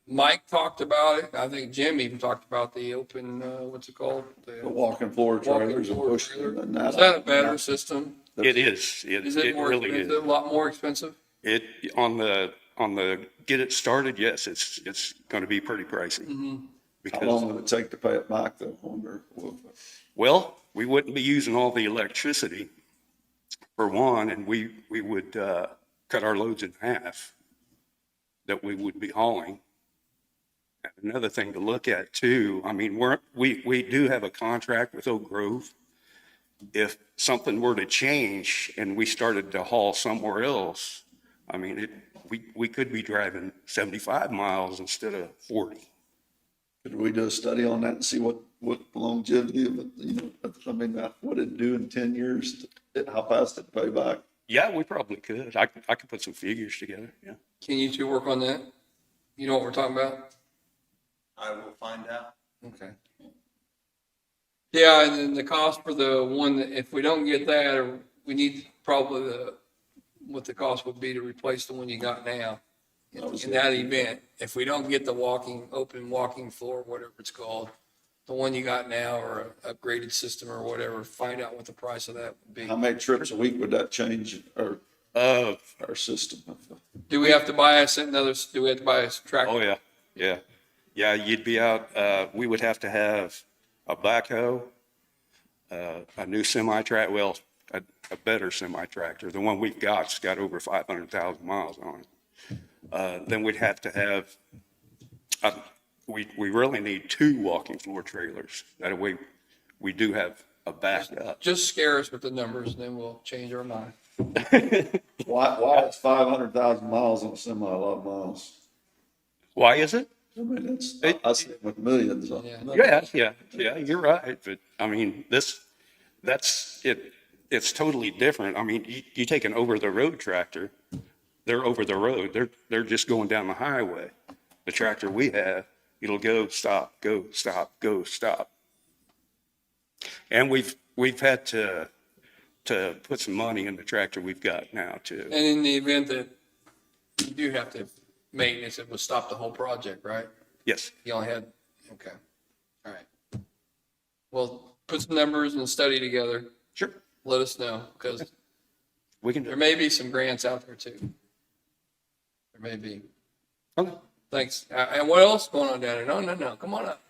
Speaker 1: Mike talked about it. I think Jim even talked about the open, what's it called?
Speaker 5: The walking floor trailers and
Speaker 1: floor
Speaker 5: pushing.
Speaker 1: trailer.
Speaker 5: and
Speaker 1: Is that a better system?
Speaker 2: It is.
Speaker 1: Is it
Speaker 2: It
Speaker 1: more
Speaker 2: really
Speaker 1: expensive?
Speaker 2: is.
Speaker 1: A lot more expensive?
Speaker 2: It, on the get it started, yes, it's going to be pretty pricey.
Speaker 5: How long
Speaker 2: Because,
Speaker 5: would it take to pay it back though?
Speaker 2: well, we wouldn't be using all the electricity for one, and we would cut our loads in half that we would be hauling. Another thing to look at too, I mean, we do have a contract with Oak Grove. If something were to change and we started to haul somewhere else, I mean, we could be driving 75 miles instead of 40.
Speaker 5: Could we do a study on that and see what longevity of it, I mean, what it'd do in 10 years, how fast it'd pay back?
Speaker 2: Yeah, we probably could. I could put some figures together, yeah.
Speaker 1: Can you two work on that? You know what we're talking about?
Speaker 4: I will find out.
Speaker 1: Okay. Yeah, and then the cost for the one, that if we don't get that, or we need probably what the cost would be to replace the one you got now. In that event, if we don't get the open walking floor, whatever it's called, the one you got now, or an upgraded system or whatever, find out what the price of that would be.
Speaker 5: How many trips a week would that change our system?
Speaker 1: Do we have to buy do we have to buy a tractor?
Speaker 2: Oh, yeah. Yeah, you'd be out, we would have to have a backhoe, a new semi-track, well, a better semi-tractor. The one we got's got over 500,000 miles on it. Then we'd have to have, we really need 2 walking floor trailers. That way we do have a backup.
Speaker 1: Just scare us with the numbers and then we'll change our mind.
Speaker 5: Why is 500,000 miles on a semi a lot of miles?
Speaker 2: Why is it?
Speaker 5: I mean, I see it with millions of them.
Speaker 2: Yeah, you're right. But I mean, that's it. It's totally different. I mean, you take an over-the-road tractor, they're over the road. They're just going down the highway. The tractor we have, it'll go, stop, go, stop, go, stop. And we've had to put some money in the tractor we've got now too.
Speaker 1: And in the event that you do have to maintenance, it would stop the whole project, right?
Speaker 2: Yes.
Speaker 1: You only had, okay, all right. Well, put some numbers and study together.
Speaker 2: Sure.
Speaker 1: Let us know, because
Speaker 2: We can do
Speaker 1: there
Speaker 2: it.
Speaker 1: may be some grants out there too. There may be.
Speaker 2: Okay.
Speaker 1: Thanks. And what else is going on down there? No, come on up.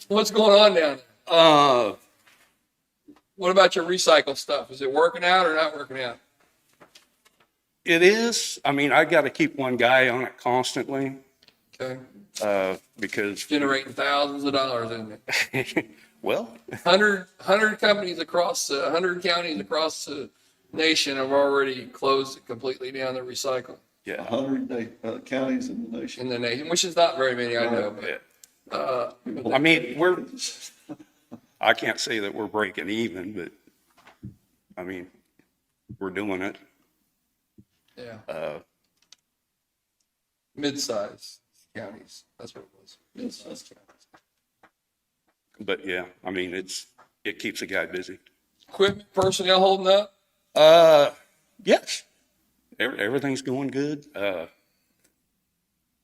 Speaker 1: What's going on down there? What about your recycle stuff? Is it working out or not working out?
Speaker 2: It is. I mean, I got to keep one guy on it constantly,
Speaker 1: Okay.
Speaker 2: because,
Speaker 1: Generating thousands of dollars, isn't it?
Speaker 2: well,
Speaker 1: 100 companies across, 100 counties across the nation have already closed it completely down their recycle
Speaker 2: yeah.
Speaker 5: 100 counties in the
Speaker 1: in
Speaker 5: nation.
Speaker 1: the nation, which is not very many, I know, but,
Speaker 2: I mean, I can't say that we're breaking even, but I mean, we're doing it.
Speaker 1: yeah. Mid-size counties, that's what it was. Mid-size counties.
Speaker 2: But yeah, I mean, it keeps a guy busy.
Speaker 1: Equipment, personnel holding up?
Speaker 2: Yes, everything's going good.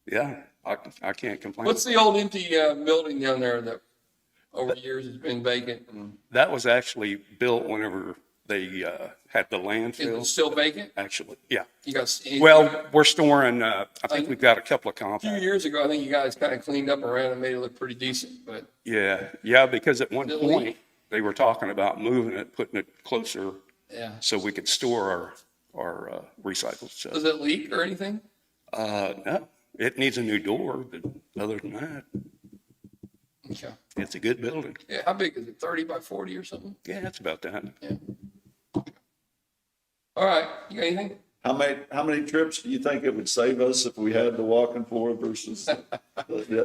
Speaker 2: Yeah, I can't complain.
Speaker 1: What's the old empty building down there that over the years has been vacant? And
Speaker 2: That was actually built whenever they had the
Speaker 1: is it
Speaker 2: landfill.
Speaker 1: still vacant?
Speaker 2: Actually, yeah.
Speaker 1: You got,
Speaker 2: Well, we're storing, I think we've got a couple of
Speaker 1: a few
Speaker 2: compacts.
Speaker 1: years ago, I think you guys kind of cleaned up around and made it look pretty decent, but
Speaker 2: Yeah, because at one
Speaker 1: Did it leak?
Speaker 2: point, they were talking about moving it, putting it closer
Speaker 1: yeah.
Speaker 2: so we could store our recycled stuff.
Speaker 1: Does it leak or anything?
Speaker 2: No, it needs a new door, but other than that,
Speaker 1: Okay.
Speaker 2: it's a good building.
Speaker 1: Yeah, how big is it? 30 by 40 or something?
Speaker 2: Yeah, it's about that.
Speaker 1: Yeah. All right, you got anything?
Speaker 5: How many trips do you think it would save us if we had the walking floor versus?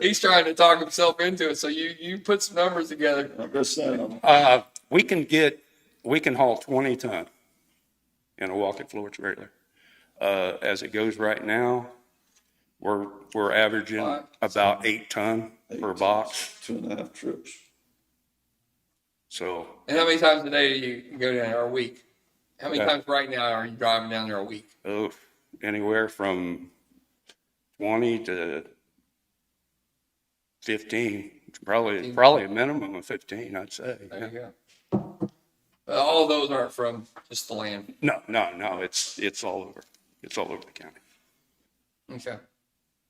Speaker 1: He's trying to talk himself into it, so you put some numbers together.
Speaker 5: I'm just saying,
Speaker 2: We can haul 20 ton in a walking floor trailer. As it goes right now, we're averaging about 8 ton per box.
Speaker 5: 2.5 trips.
Speaker 2: So,
Speaker 1: And how many times a day do you go down there, or a week? How many times right now are you driving down there a week?
Speaker 2: anywhere from 20 to 15, probably a minimum of 15, I'd say.
Speaker 1: There you go. All of those aren't from just the land.
Speaker 2: No, it's all over. It's all over the county.
Speaker 1: Okay.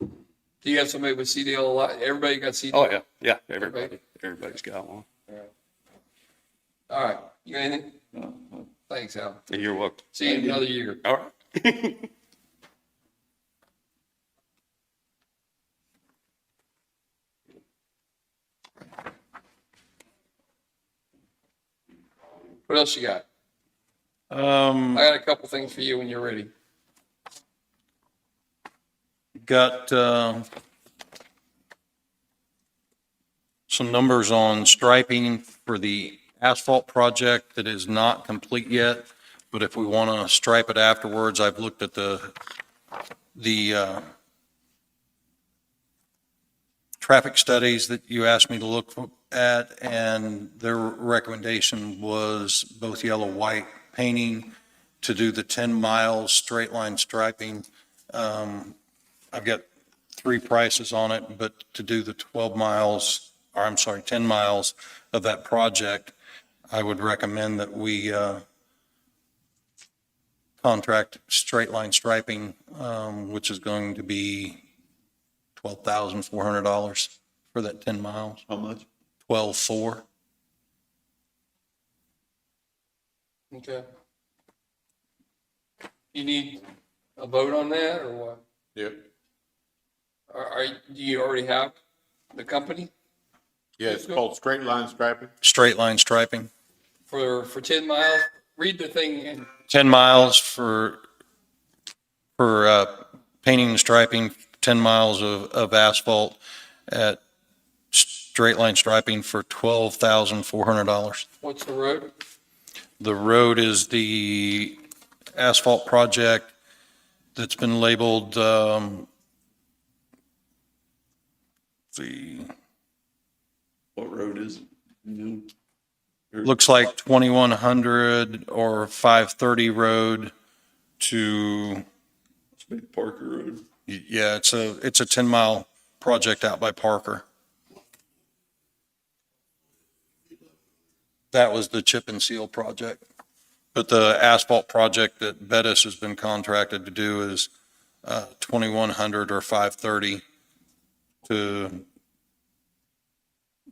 Speaker 1: Do you have somebody with CDL a lot? Everybody got CDL?
Speaker 2: Oh, yeah, everybody's got one.
Speaker 1: All right. You got anything?
Speaker 5: No.
Speaker 1: Thanks, Al.
Speaker 2: You're welcome.
Speaker 1: See you in another year.
Speaker 2: All right.
Speaker 1: What else you got? I got a couple things for you when you're ready.
Speaker 4: Got some numbers on striping for the asphalt project that is not complete yet, but if we want to stripe it afterwards, I've looked at the traffic studies that you asked me to look at, and their recommendation was both yellow, white painting to do the 10 miles straight line striping. I've got 3 prices on it, but to do the 10 miles of that project, I would recommend that we contract straight line striping, which is going to be $12,400 for that 10 miles.
Speaker 5: How much?
Speaker 4: 12,400.
Speaker 1: Okay. You need a vote on that or what?
Speaker 10: Yep.
Speaker 1: Do you already have the company
Speaker 10: Yeah, it's called straight line striping.
Speaker 4: Straight line striping.
Speaker 1: for 10 miles? Read the thing and
Speaker 4: 10 miles for painting and striping, 10 miles of asphalt at straight line striping for $12,400.
Speaker 1: What's the road?
Speaker 4: The road is the asphalt project that's been labeled,
Speaker 5: What road is it? You know?
Speaker 4: looks like 2100 or 530 road to,
Speaker 5: Must be Parker Road.
Speaker 4: yeah, it's a 10-mile project out by Parker. That was the chip and seal project. But the asphalt project that Bettis has been contracted to do is 2100 or 530 to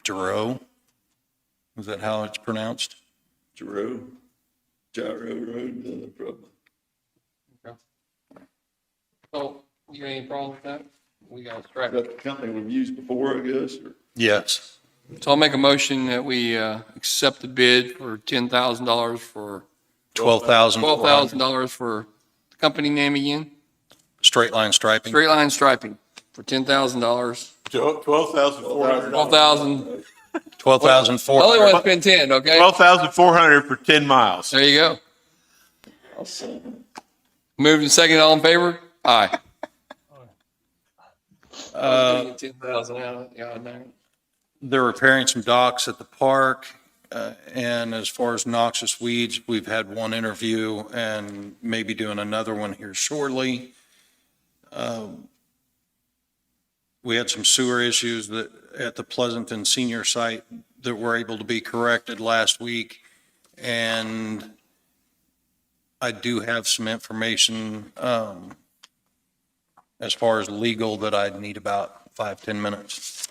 Speaker 4: Giroux. Is that how it's pronounced?
Speaker 5: Gyro Road, probably.
Speaker 1: So, you got any problem with that? We got to
Speaker 5: Is
Speaker 1: strike.
Speaker 5: that the company we've used before, I guess, or?
Speaker 4: Yes.
Speaker 1: So I'll make a motion that we accept the bid for $10,000 for $12,000 for the company name again?
Speaker 4: Straight line striping.
Speaker 1: Straight line striping for $10,000.
Speaker 10: $12,400.
Speaker 1: 12,000.
Speaker 4: 12,400.
Speaker 1: I only want to spend 10, okay?
Speaker 10: 12,400 for 10 miles.
Speaker 1: There you go. Moved and second, all in favor? Aye. 10,000 out. Yeah, no.
Speaker 4: They're repairing some docks at the park. And as far as noxious weeds, we've had one interview and maybe doing another one here shortly. We had some sewer issues that at the Pleasanton senior site that were able to be corrected last week. And I do have some information as far as legal that I'd need about 5-10 minutes.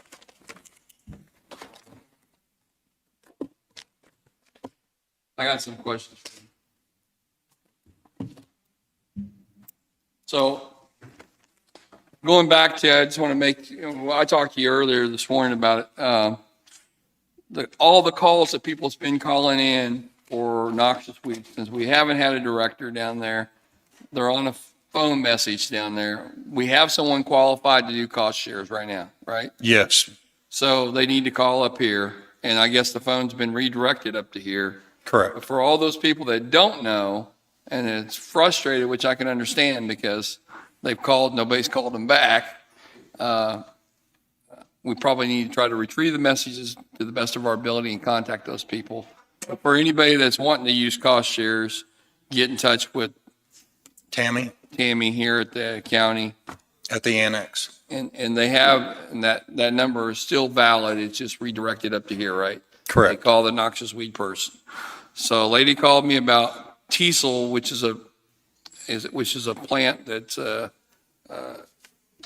Speaker 1: I got some questions. So, going back to, I just want to make, I talked to you earlier this morning about it. All the calls that people's been calling in for noxious weeds, since we haven't had a director down there, they're on a phone message down there. We have someone qualified to do cost shares right now, right?
Speaker 4: Yes,
Speaker 1: So they need to call up here, and I guess the phone's been redirected up to here.
Speaker 4: correct.
Speaker 1: But for all those people that don't know, and it's frustrated, which I can understand because they've called, nobody's called them back, we probably need to try to retrieve the messages to the best of our ability and contact those people. But for anybody that's wanting to use cost shares, get in touch with
Speaker 4: Tammy
Speaker 1: Tammy here at the county.
Speaker 4: at the annex.
Speaker 1: And they have, and that number is still valid, it's just redirected up to here, right? They
Speaker 4: Correct.
Speaker 1: call the noxious weed person. So a lady called me about teasel, which is a plant that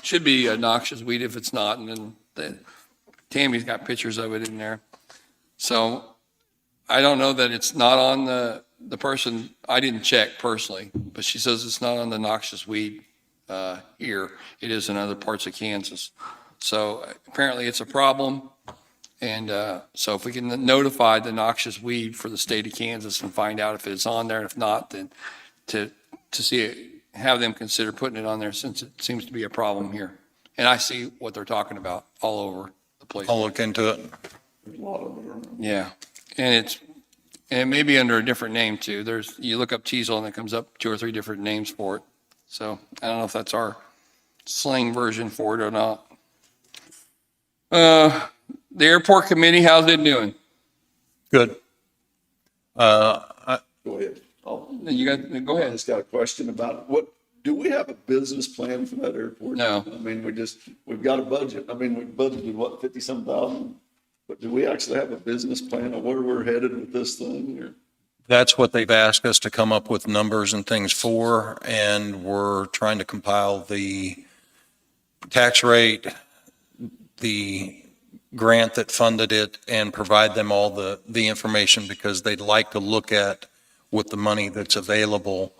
Speaker 1: should be a noxious weed if it's not, and then Tammy's got pictures of it in there. So I don't know that it's not on the person, I didn't check personally, but she says it's not on the noxious weed here. It is in other parts of Kansas. So apparently it's a problem. And so if we can notify the noxious weed for the state of Kansas and find out if it's on there, and if not, then to see it, have them consider putting it on there since it seems to be a problem here. And I see what they're talking about all over the place.
Speaker 4: I'll look into it.
Speaker 1: Yeah. And it may be under a different name too. You look up teasel and it comes up 2 or 3 different names for it. So I don't know if that's our slang version for it or not. The airport committee, how's it doing?
Speaker 4: Good.
Speaker 5: Go ahead.
Speaker 1: Go
Speaker 5: I
Speaker 1: ahead.
Speaker 5: just got a question about do we have a business plan for that airport?
Speaker 1: No.
Speaker 5: I mean, we've got a budget. I mean, we budgeted, what, 50-some thousand? But do we actually have a business plan of where we're headed with this thing, or?
Speaker 4: That's what they've asked us to come up with numbers and things for, and we're trying to compile the tax rate, the grant that funded it, and provide them all the information because they'd like to look at, with the money that's available,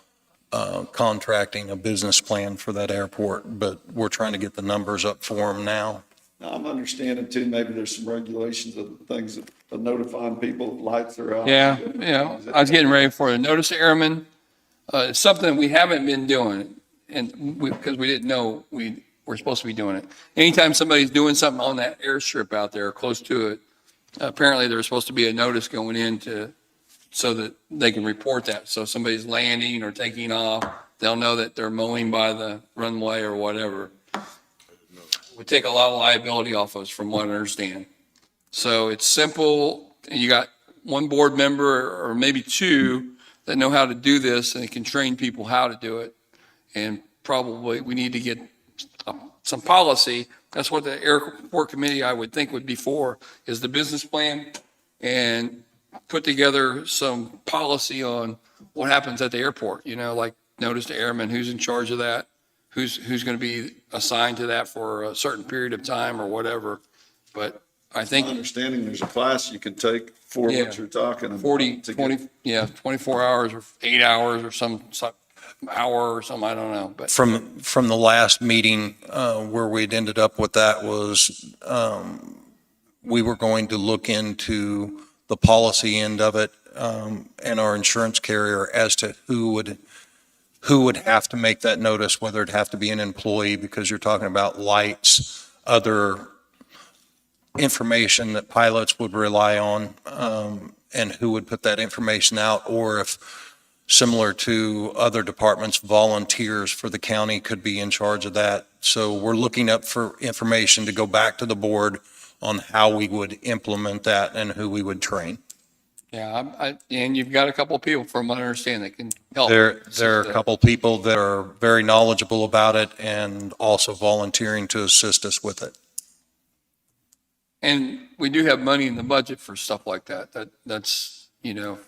Speaker 4: contracting a business plan for that airport. But we're trying to get the numbers up for them now.
Speaker 5: Now, I'm understanding too, maybe there's some regulations of things that of notifying people if lights are out.
Speaker 1: Yeah, I was getting ready for a notice to airmen. It's something we haven't been doing, and because we didn't know, we we're supposed to be doing it. Anytime somebody's doing something on that airstrip out there, close to it, apparently there's supposed to be a notice going in so that they can report that. So if somebody's landing or taking off, they'll know that they're mowing by the runway or whatever. Would take a lot of liability off us, from what I understand. So it's simple. You got one board member or maybe two that know how to do this, and it can train people how to do it. And probably we need to get some policy. That's what the airport committee, I would think, would be for, is the business plan, and put together some policy on what happens at the airport, like notice to airmen, who's in charge of that, who's going to be assigned to that for a certain period of time or whatever. But I
Speaker 5: My
Speaker 1: think
Speaker 5: understanding, there's a class you can take for
Speaker 1: Yeah.
Speaker 5: what you're talking about.
Speaker 1: 40,
Speaker 5: to get-
Speaker 1: 20, 24 hours or 8 hours or some hour or something, I don't know. But
Speaker 4: From the last meeting, where we'd ended up with that was, we were going to look into the policy end of it, and our insurance carrier as to who would have to make that notice, whether it'd have to be an employee, because you're talking about lights, other information that pilots would rely on, and who would put that information out, or if, similar to other departments, volunteers for the county could be in charge of that. So we're looking up for information to go back to the board on how we would implement that and who we would train.
Speaker 1: yeah, and you've got a couple of people, from what I understand, that can help.
Speaker 4: There are a couple people that are very knowledgeable about it and also volunteering to assist us with it.
Speaker 1: And we do have money in the budget for stuff like that. That's,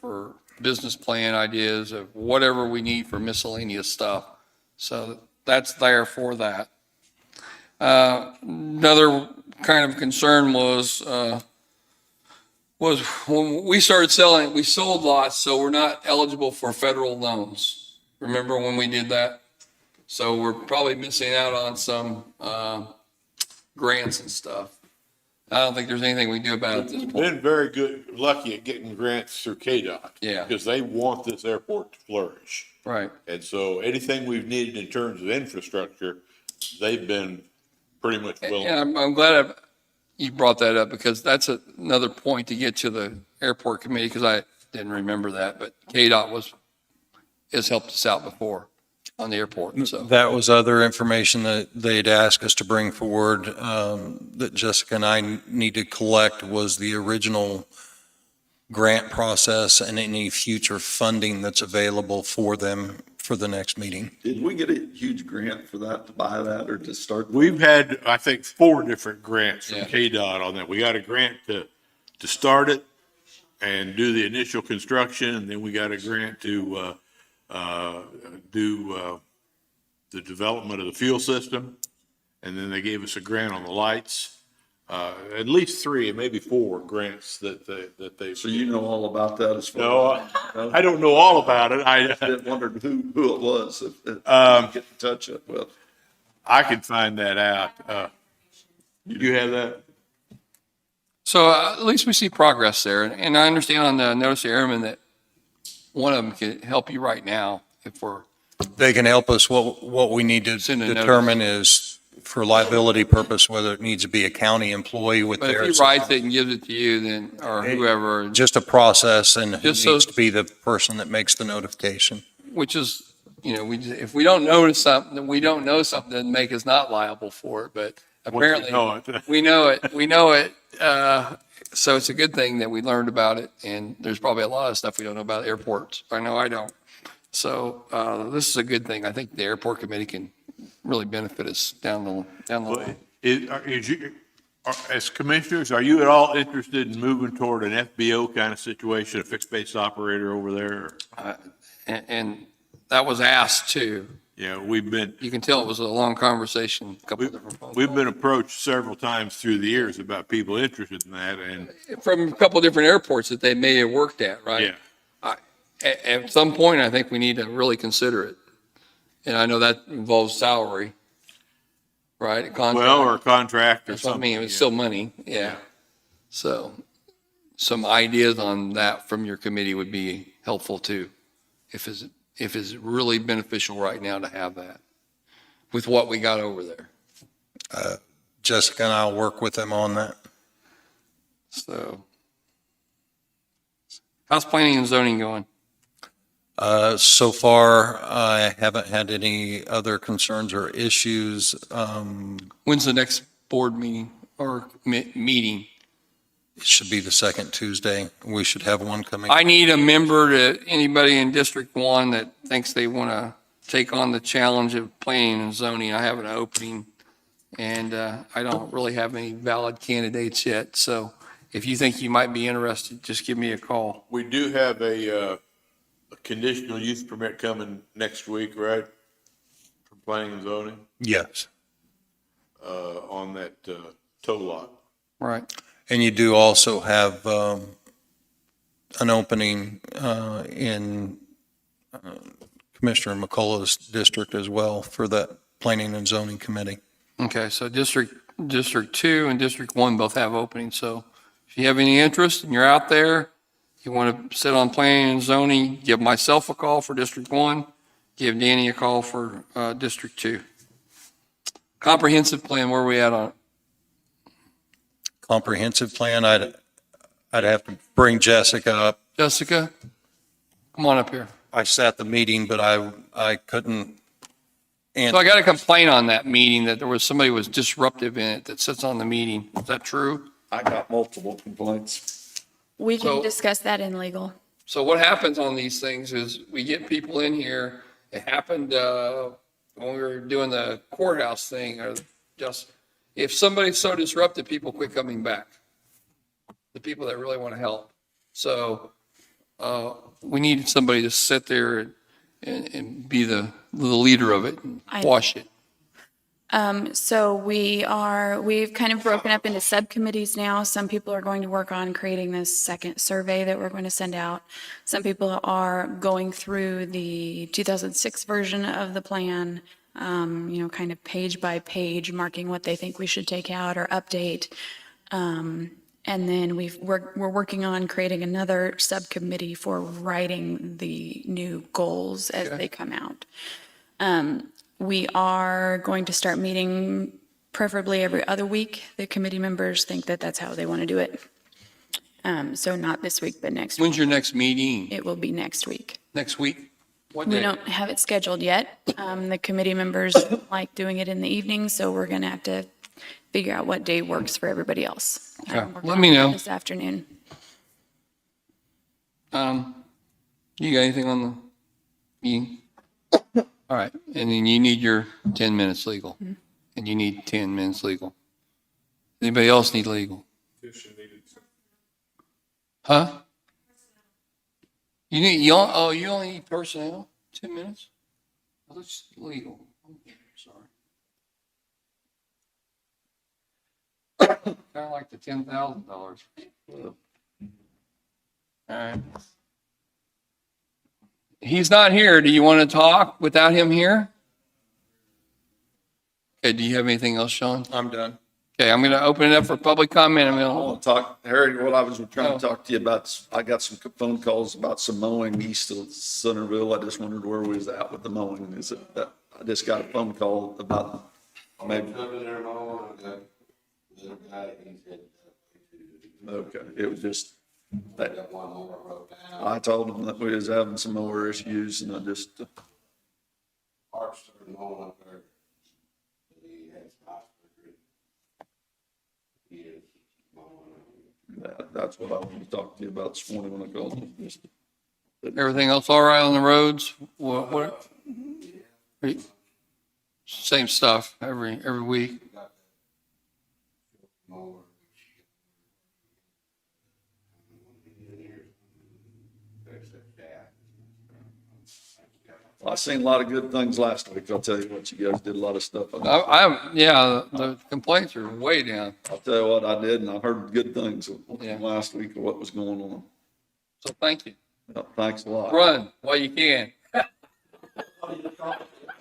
Speaker 1: for business plan ideas of whatever we need for miscellaneous stuff. So that's there for that. Another kind of concern was when we started selling, we sold lots, so we're not eligible for federal loans. Remember when we did that? So we're probably missing out on some grants and stuff. I don't think there's anything we can do about it at this
Speaker 10: We've
Speaker 1: point.
Speaker 10: been very lucky at getting grants through KDOT.
Speaker 1: Yeah.
Speaker 10: Because they want this airport to flourish.
Speaker 1: Right.
Speaker 10: And so anything we've needed in terms of infrastructure, they've been pretty much willing.
Speaker 1: And I'm glad you brought that up, because that's another point to get to the airport committee, because I didn't remember that, but KDOT has helped us out before on the airport, so.
Speaker 4: That was other information that they'd asked us to bring forward, that Jessica and I need to collect, was the original grant process and any future funding that's available for them for the next meeting.
Speaker 5: Did we get a huge grant for that, to buy that, or to start?
Speaker 10: We've had, I think, 4 different grants from
Speaker 1: Yeah.
Speaker 10: KDOT on that. We got a grant to start it and do the initial construction, and then we got a grant to do the development of the fuel system, and then they gave us a grant on the lights. At least 3, maybe 4 grants that they.
Speaker 5: So you know all about that as far?
Speaker 10: No, I don't know all about it.
Speaker 5: I wondered who it was, if get in touch with.
Speaker 10: I can find that out. You have that?
Speaker 1: So at least we see progress there. And I understand on the notice to airmen that one of them can help you right now if we're,
Speaker 4: They can help us. What we need to
Speaker 1: Send a notice.
Speaker 4: determine is, for liability purpose, whether it needs to be a county employee with
Speaker 1: but if
Speaker 4: their.
Speaker 1: he writes it and gives it to you, then, or whoever,
Speaker 4: Just a process, and who
Speaker 1: Just so-
Speaker 4: needs to be the person that makes the notification.
Speaker 1: which is, if we don't notice something, then we don't know something, doesn't make us not liable for it, but apparently we know it. So it's a good thing that we learned about it, and there's probably a lot of stuff we don't know about airports. I know I don't. So this is a good thing. I think the airport committee can really benefit us down the line.
Speaker 10: As commissioners, are you at all interested in moving toward an FBO kind of situation, a fixed base operator over there?
Speaker 1: And that was asked too.
Speaker 10: Yeah,
Speaker 1: You can tell it was a long conversation, a couple of different phone
Speaker 10: we've
Speaker 1: calls.
Speaker 10: been approached several times through the years about people interested in that, and
Speaker 1: From a couple of different airports that they may have worked at, right?
Speaker 10: yeah.
Speaker 1: At some point, I think we need to really consider it. And I know that involves salary, right? A contract.
Speaker 10: Well, or a contract or
Speaker 1: That's what I
Speaker 10: something.
Speaker 1: mean, it's still money, yeah. So some ideas on that from your committee would be helpful too, if it's really beneficial right now to have that with what we got over there.
Speaker 4: Jessica and I'll work with them on that.
Speaker 11: So, how's planning and zoning going?
Speaker 4: So far, I haven't had any other concerns or issues.
Speaker 11: When's the next board meeting or meeting?
Speaker 4: It should be the second Tuesday. We should have one coming.
Speaker 11: I need a member to, anybody in District 1 that thinks they want to take on the challenge of planning and zoning. I have an opening, and I don't really have any valid candidates yet. So if you think you might be interested, just give me a call.
Speaker 10: We do have a conditional use permit coming next week, right? For planning and zoning,
Speaker 4: Yes.
Speaker 10: on that, tow lot.
Speaker 11: Right.
Speaker 4: And you do also have an opening in Commissioner McCullough's district as well for that Planning and Zoning Committee.
Speaker 11: Okay, so District 2 and District 1 both have openings. So if you have any interest and you're out there, you want to sit on planning and zoning, give myself a call for District 1, give Danny a call for District 2. Comprehensive plan, where are we at on it?
Speaker 4: Comprehensive plan, I'd have to bring Jessica up.
Speaker 11: Jessica, come on up here.
Speaker 4: I sat the meeting, but I couldn't
Speaker 11: So
Speaker 4: answer.
Speaker 11: I got a complaint on that meeting that there was somebody who was disruptive in it that sits on the meeting. Is that true?
Speaker 5: I got multiple complaints.
Speaker 12: We can
Speaker 11: So-
Speaker 12: discuss that in legal.
Speaker 11: So what happens on these things is we get people in here. It happened when we were doing the courthouse thing, or just, if somebody's so disruptive, people quit coming back. The people that really want to help. So we need somebody to sit there and be the leader of it and wash it.
Speaker 12: So we've kind of broken up into subcommittees now. Some people are going to work on creating this second survey that we're going to send out. Some people are going through the 2006 version of the plan, kind of page by page, marking what they think we should take out or update. And then we're working on creating another subcommittee for writing the new goals as they come out. We are going to start meeting preferably every other week. The committee members think that that's how they want to do it. So not this week, but next week.
Speaker 11: When's your next meeting?
Speaker 12: It will be next week.
Speaker 11: Next week? What
Speaker 12: We
Speaker 11: day?
Speaker 12: don't have it scheduled yet. The committee members like doing it in the evening, so we're going to have to figure out what day works for everybody else.
Speaker 11: Okay.
Speaker 12: I'm working
Speaker 11: Let
Speaker 12: on
Speaker 11: me
Speaker 12: that
Speaker 11: know.
Speaker 12: This afternoon.
Speaker 11: You got anything on the meeting? All right, and then you need your 10 minutes legal, and you need 10 minutes legal. Anybody else need legal? Huh? You only need personnel, 10 minutes? Oh, that's legal. Sorry. Kind of like the $10,000. All right. He's not here. Do you want to talk without him here? Okay, do you have anything else, Sean?
Speaker 4: I'm done.
Speaker 11: Okay, I'm going to open it up for public comment.
Speaker 5: I want to talk, Harry, what I was trying to talk to you about, I got some phone calls about some mowing east of Centerville. I just wondered where we was at with the mowing. Is it that, I just got a phone call about maybe. Okay, it was just that. I told them that we was having some more issues and I just. That's what I wanted to talk to you about this morning when I called you. Just-
Speaker 11: Everything else all right on the roads? What? Same stuff every week?
Speaker 5: I seen a lot of good things last week. I'll tell you what, you guys did a lot of stuff.
Speaker 11: Yeah, the complaints are way down.
Speaker 5: I'll tell you what I did, and I heard good things
Speaker 11: Yeah.
Speaker 5: last week of what was going on.
Speaker 11: So thank you.
Speaker 5: Thanks a lot.
Speaker 11: Run while you can.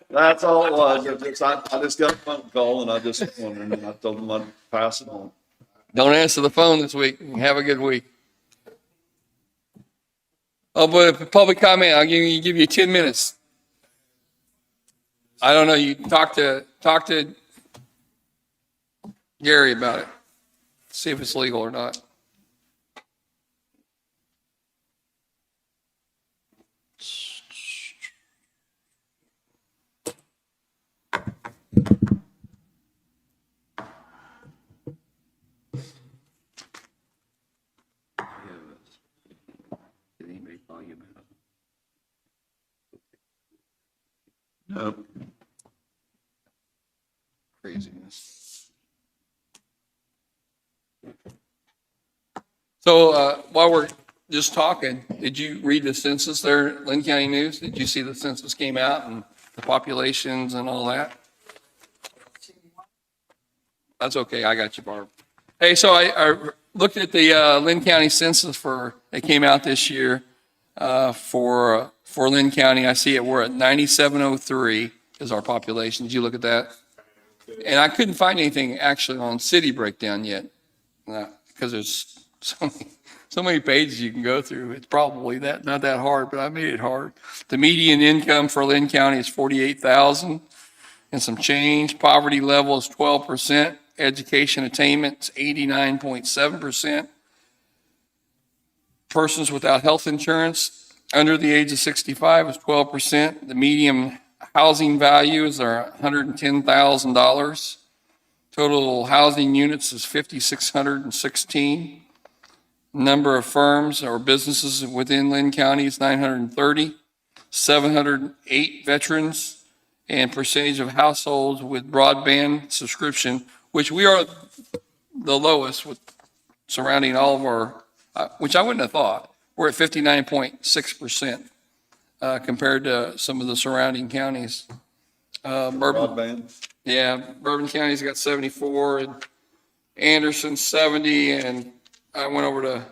Speaker 5: That's all it was. I just got a phone call and I just was wondering, and I told them I'd pass it on.
Speaker 11: Don't answer the phone this week. Have a good week. Oh, but for public comment, I'll give you 10 minutes. I don't know, you talk to Gary about it. See if it's legal or not.
Speaker 2: Did anybody call you about it?
Speaker 5: Nope.
Speaker 11: Craziness. So while we're just talking, did you read the census there, Linn County News? Did you see the census came out and the populations and all that? That's okay, I got you, Barb. Hey, so I looked at the Linn County census that came out this year for Linn County. I see we're at 9,703 is our population. Did you look at that? And I couldn't find anything actually on city breakdown yet, because there's so many pages you can go through. It's probably not that hard, but I made it hard. The median income for Linn County is 48,000 and some change. Poverty level is 12%. Education attainment is 89.7%. Persons without health insurance under the age of 65 is 12%. The median housing values are $110,000. Total housing units is 5,616. Number of firms or businesses within Linn County is 930. 708 veterans, and percentage of households with broadband subscription, which we are the lowest with surrounding all of our, which I wouldn't have thought. We're at 59.6% compared to some of the surrounding counties.
Speaker 5: Broadband.
Speaker 11: Yeah, Bourbon County's got 74, and Anderson 70, and I went over to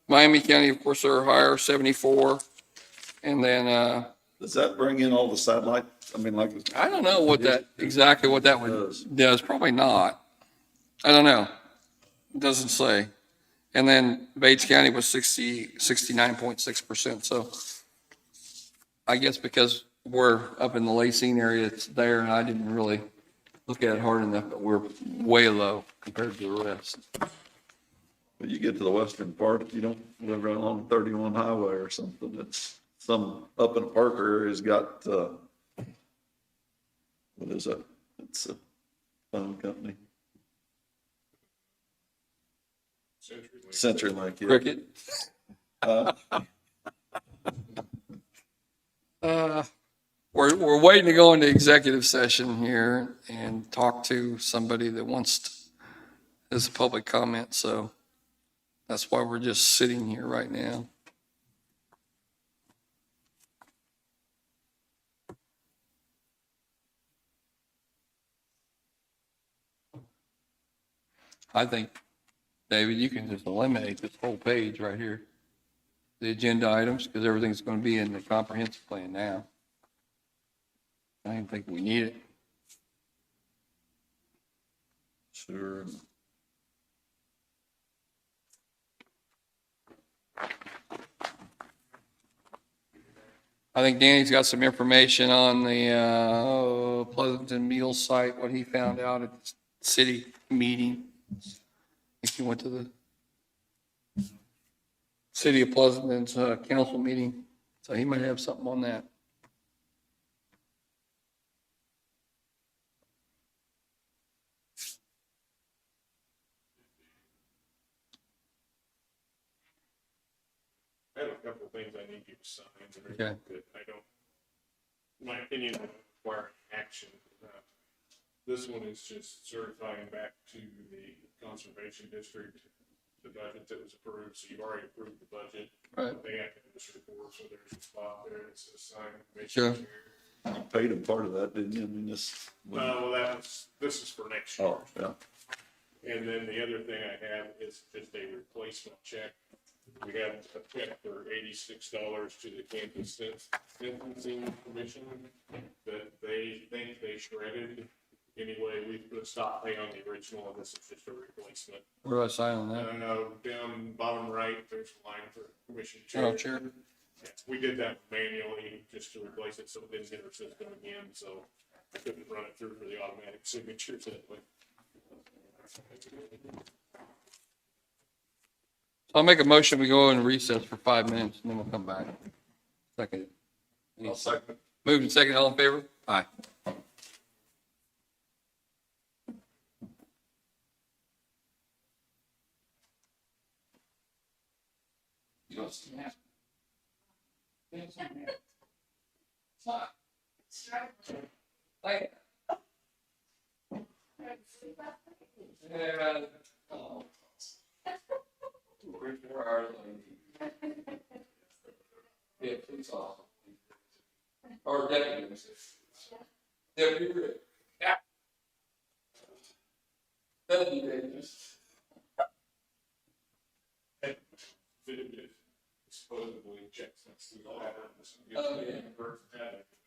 Speaker 11: Miami County, of course, they're higher, 74. And then,
Speaker 5: Does that bring in all the satellite? I mean, like.
Speaker 11: I don't know exactly what that does. Probably not. I don't know. It doesn't say. And then Bates County was 69.6%. So I guess because we're up in the Lacine area, it's there, and I didn't really look at it hard enough, but we're way low compared to the rest.
Speaker 5: When you get to the western part, you don't live right along 31 highway or something. It's some up in Parker area's got, what is that? It's a phone company. CenturyLink. Yeah.
Speaker 11: Cricket. We're waiting to go into executive session here and talk to somebody that wants to, as a public comment, so that's why we're just sitting here right now. I think, David, you can just eliminate this whole page right here, the agenda items, because everything's going to be in the comprehensive plan now. I don't think we need it.
Speaker 5: Sure.
Speaker 11: I think Danny's got some information on the Pleasanton Meals site, what he found out at the city meeting. If you went to the City of Pleasanton's council meeting, so he might have something on that.
Speaker 3: I have a couple of things I need you to sign.
Speaker 11: Okay.
Speaker 3: That I don't, in my opinion, don't require action. This one is just certifying back to the Conservation District the budget that was approved. So you've already approved the budget.
Speaker 11: Right.
Speaker 3: They have to have this report, so there's a spot there that says sign.
Speaker 11: Sure.
Speaker 5: You paid him part of that, didn't you? I mean, this.
Speaker 3: Well, this is for next year.
Speaker 5: Oh, yeah.
Speaker 3: And then the other thing I have is just a replacement check. We have a check for $86 to the Kansas Sentencing Commission that they think they shredded. Anyway, we put a stop pay on the original, and this is just a replacement.
Speaker 11: Where do I sign on that?
Speaker 3: Down bottom right, there's a line for commission check.
Speaker 11: Oh, sure.
Speaker 3: Yeah, we did that manually just to replace it so it didn't hit our system again, so I couldn't run it through for the automatic signatures that way.
Speaker 11: I'll make a motion, we go in recess for 5 minutes, and then we'll come back. Second.
Speaker 1: I'll second.
Speaker 11: Moved and second, all in favor? Aye.
Speaker 1: You don't see that. You don't see that. It's not. Like. Yeah. Oh. Yeah, please off. Or deputy. Deputy. Yeah. That'd be dangerous.
Speaker 3: Supposedly checks next to the ladder.
Speaker 1: Oh, yeah.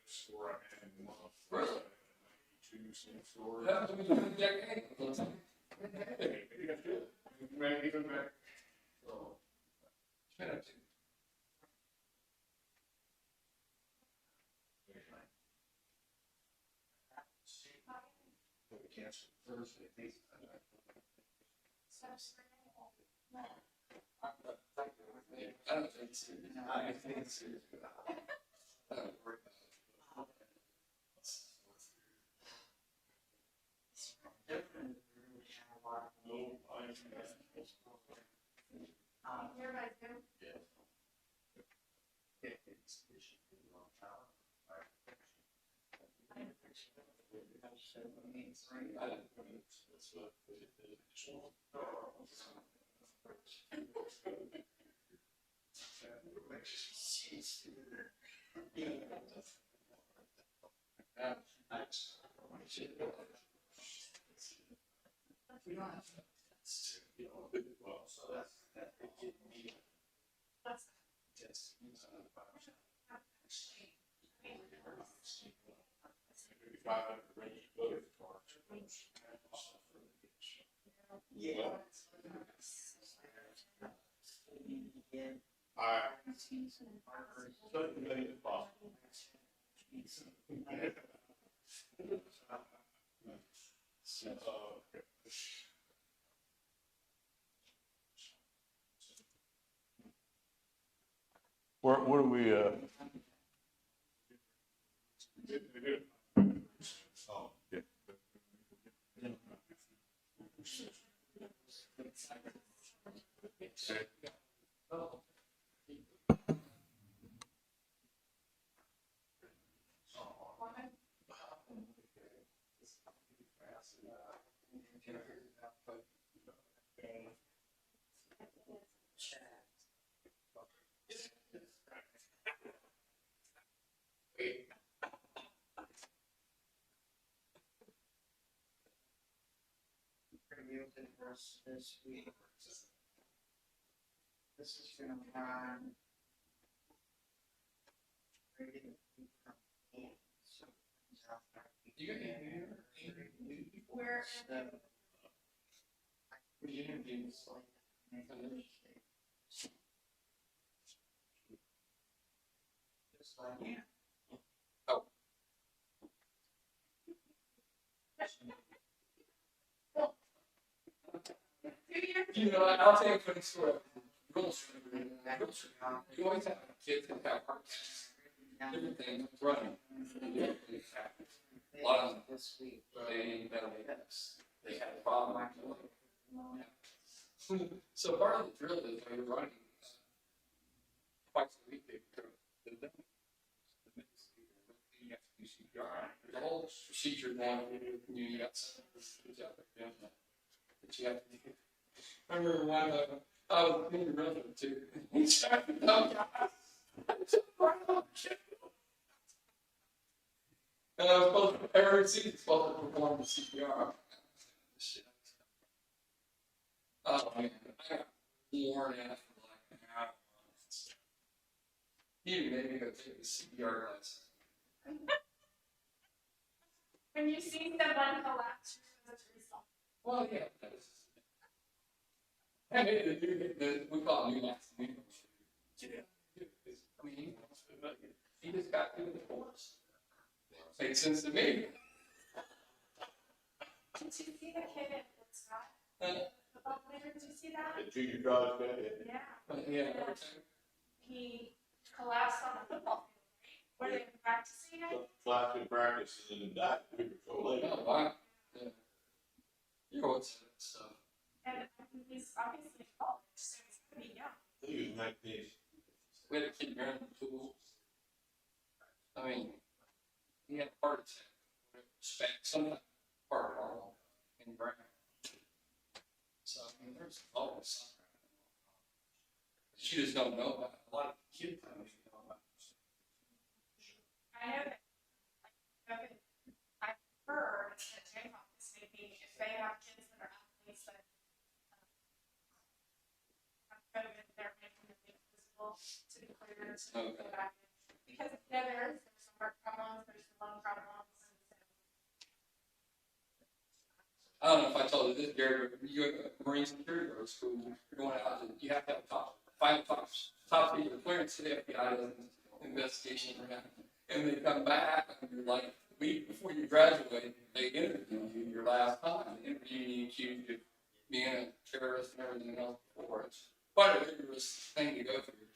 Speaker 3: Store I had in one.
Speaker 1: Really?
Speaker 3: 92 cent store.
Speaker 1: That was a decade.
Speaker 3: Maybe even back.
Speaker 1: So, it's been up to. I don't think so. I think it's. I don't worry about it.
Speaker 10: What are we,
Speaker 13: This week. This is gonna run.
Speaker 1: You got any
Speaker 13: Where?
Speaker 1: Oh. You know, I'll tell you a funny story. You always have kids that have heart attacks. Different things running. A lot of them,
Speaker 13: This week.
Speaker 1: they had a problem. So part of the drill is when you're running twice a week, they go to the you have to do CPR. There's a whole procedure now. You got some that you have to do. I remember one I was in the rhythm too. He started up, and I was supposed to, every season supposed to perform the CPR. Oh man, I got worn out for like an hour. He made me go take the CPR class.
Speaker 8: When you see someone collapse, that's your result.
Speaker 1: Well, yeah. I mean, we call it new last name. I mean, he just got through the course. Makes sense to me.
Speaker 8: Did you see the kid at Woodstock?
Speaker 13: Football player, did you see that?
Speaker 10: The junior college guy.
Speaker 13: Yeah. He collapsed on the football field. Were they practicing it?
Speaker 10: Flash in practice and then died. We were so late.
Speaker 7: Oh, wow. Yeah. You know what's stuff.
Speaker 13: And he's obviously college, so he's gonna be young.
Speaker 10: I think it was 19.
Speaker 7: We had a kid running the tools. I mean, he had a heart attack. Some heart problem in the brain. So, I mean, there's always something. She just don't know about it. A lot of kids don't even know about it.
Speaker 13: I know that, like, I've heard that Jayhawk is maybe, if they have kids that are athletes that have COVID, they're making them be visible to be cleared to go back in. Because, you know, there's some heart problems, there's some lung problems, and so.
Speaker 7: I don't know if I told you this, Gary, but you go to Marine Security Guard School, you're going out, you have to have top secret clearance to the FBI does an investigation around. And they come back, and you're like, a week before you graduate, they interview you your last time, they interview you, accuse you of being a terrorist and everything else before. It's quite a rigorous thing to go through.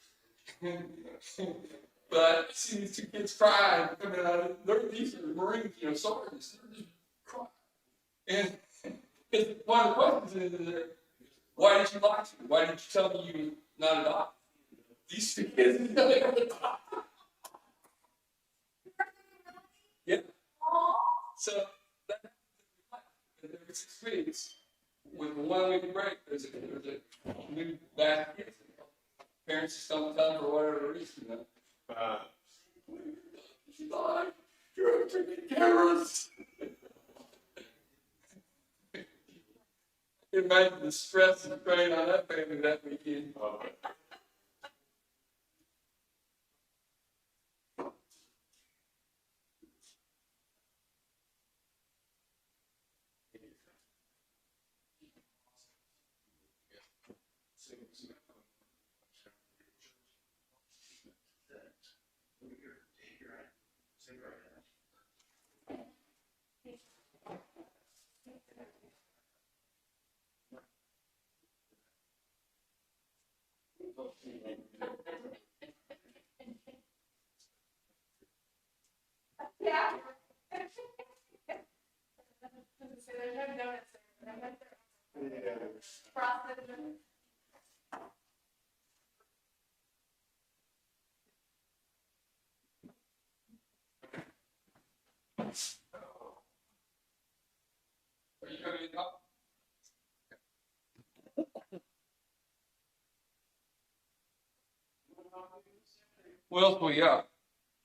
Speaker 7: But I see these two kids crying, coming out of, these are Marine, sergeants, they're just crying. And one of the questions is, why did you lie to me? Why did you tell me you were not a doctor? These two kids, they were the doctor. Yeah. So that there was 6 weeks. With 1 week break, there's a new batch of kids. Parents just don't tell them for whatever reason. She lied. You're a freaking terrorist. Imagine the stress and strain on that family that weekend.
Speaker 13: Yeah. So there's no donuts there, but I bet they're frosted and.
Speaker 7: Are you coming up?
Speaker 11: Well,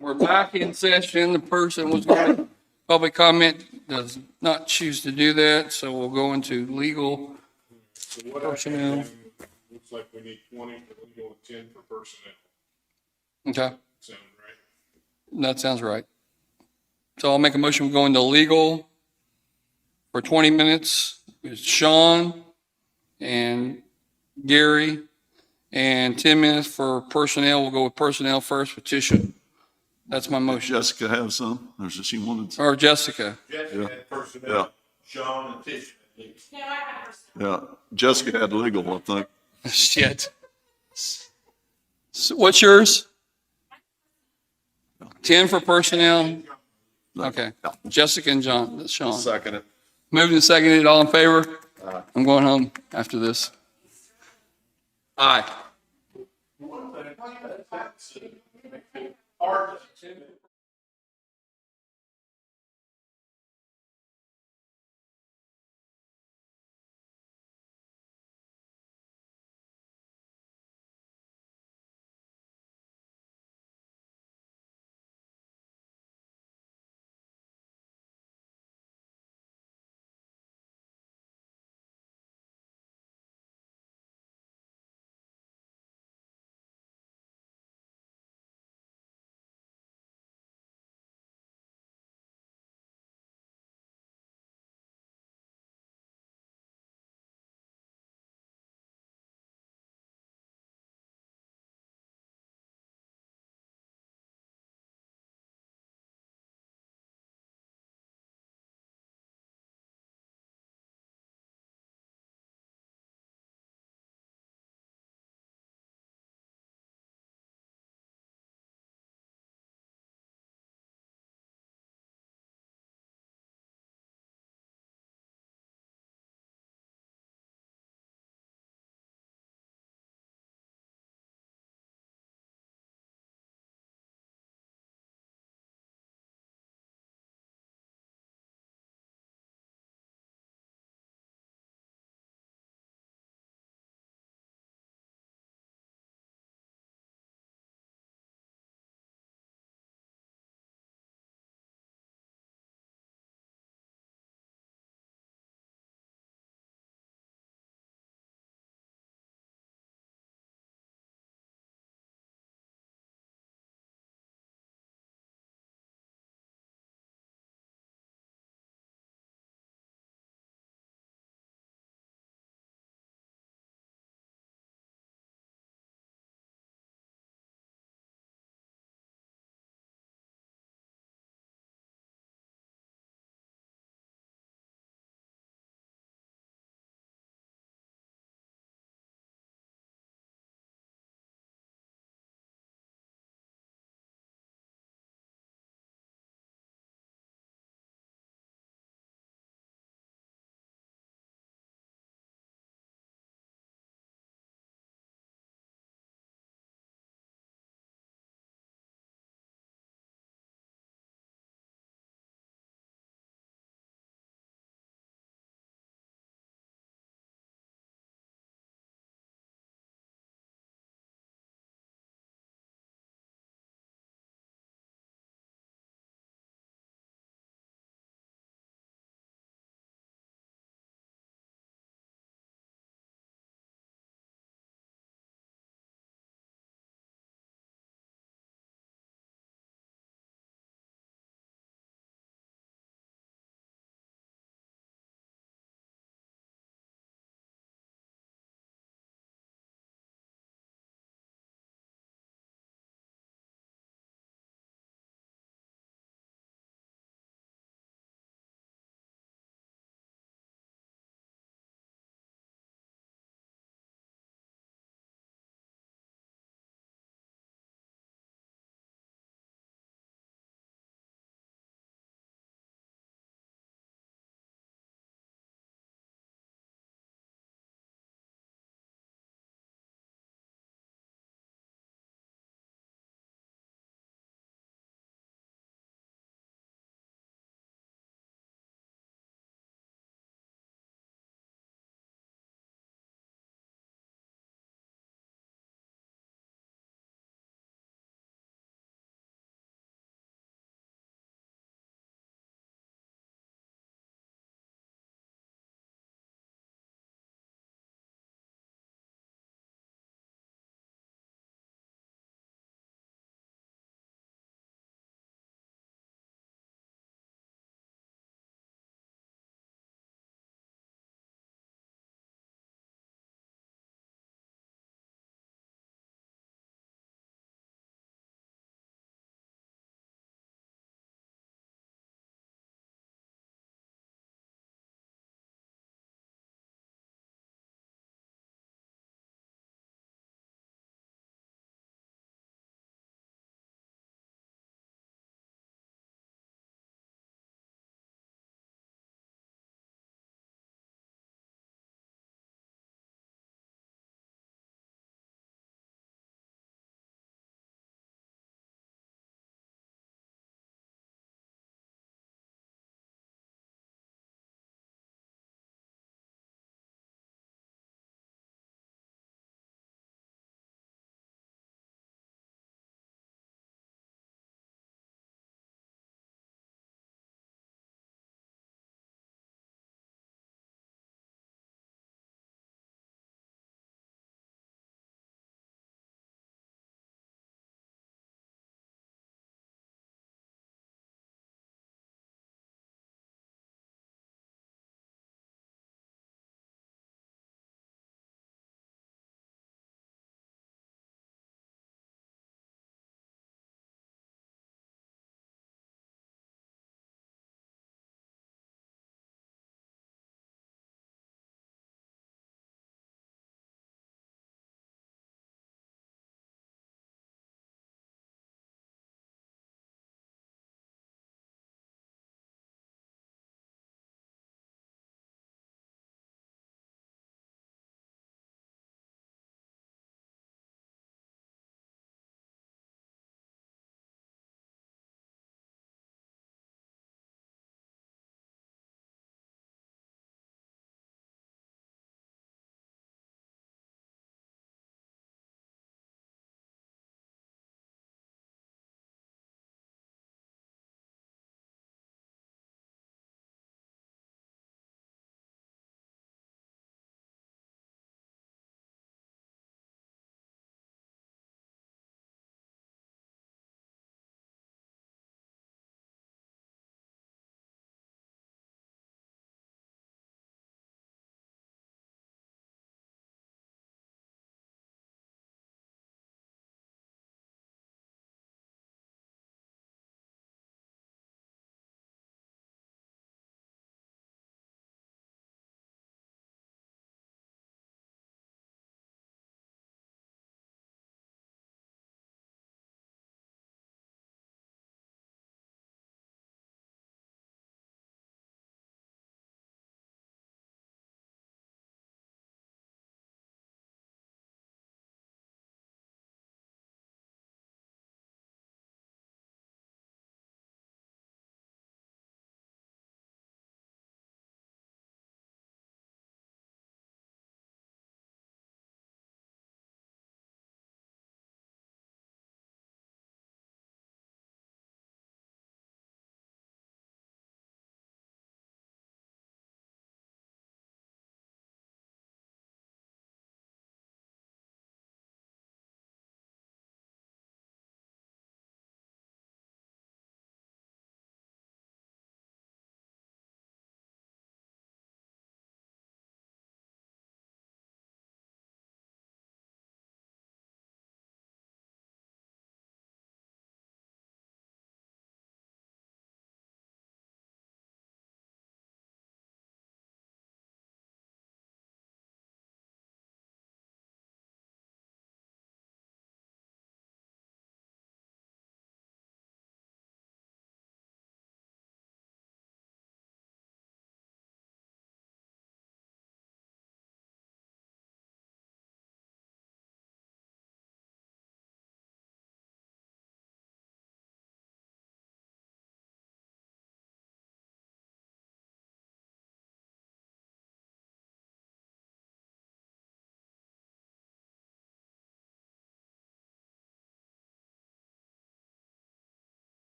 Speaker 11: we're back in session. The person was going to public comment does not choose to do that, so we'll go into legal.
Speaker 3: So what
Speaker 11: Personnel.
Speaker 3: Looks like we need 20 for legal and 10 for personnel.
Speaker 11: Okay,
Speaker 3: Sound right?
Speaker 11: that sounds right. So I'll make a motion, we go into legal for 20 minutes. It's Sean and Gary, and 10 minutes for personnel. We'll go with personnel first with Tisha. That's my motion.
Speaker 5: Jessica have some, or does she wanted to?
Speaker 11: Or Jessica.
Speaker 10: Jessica had
Speaker 5: Yeah.
Speaker 10: personnel, Sean and Tisha.
Speaker 13: No, I have personal.
Speaker 5: Yeah, Jessica had legal, I think.
Speaker 11: Shit. So what's yours? 10 for personnel? Okay. Jessica and Sean.
Speaker 5: Second it.
Speaker 11: Moved and seconded, all in favor? I'm going home after this. Aye.
Speaker 10: Hard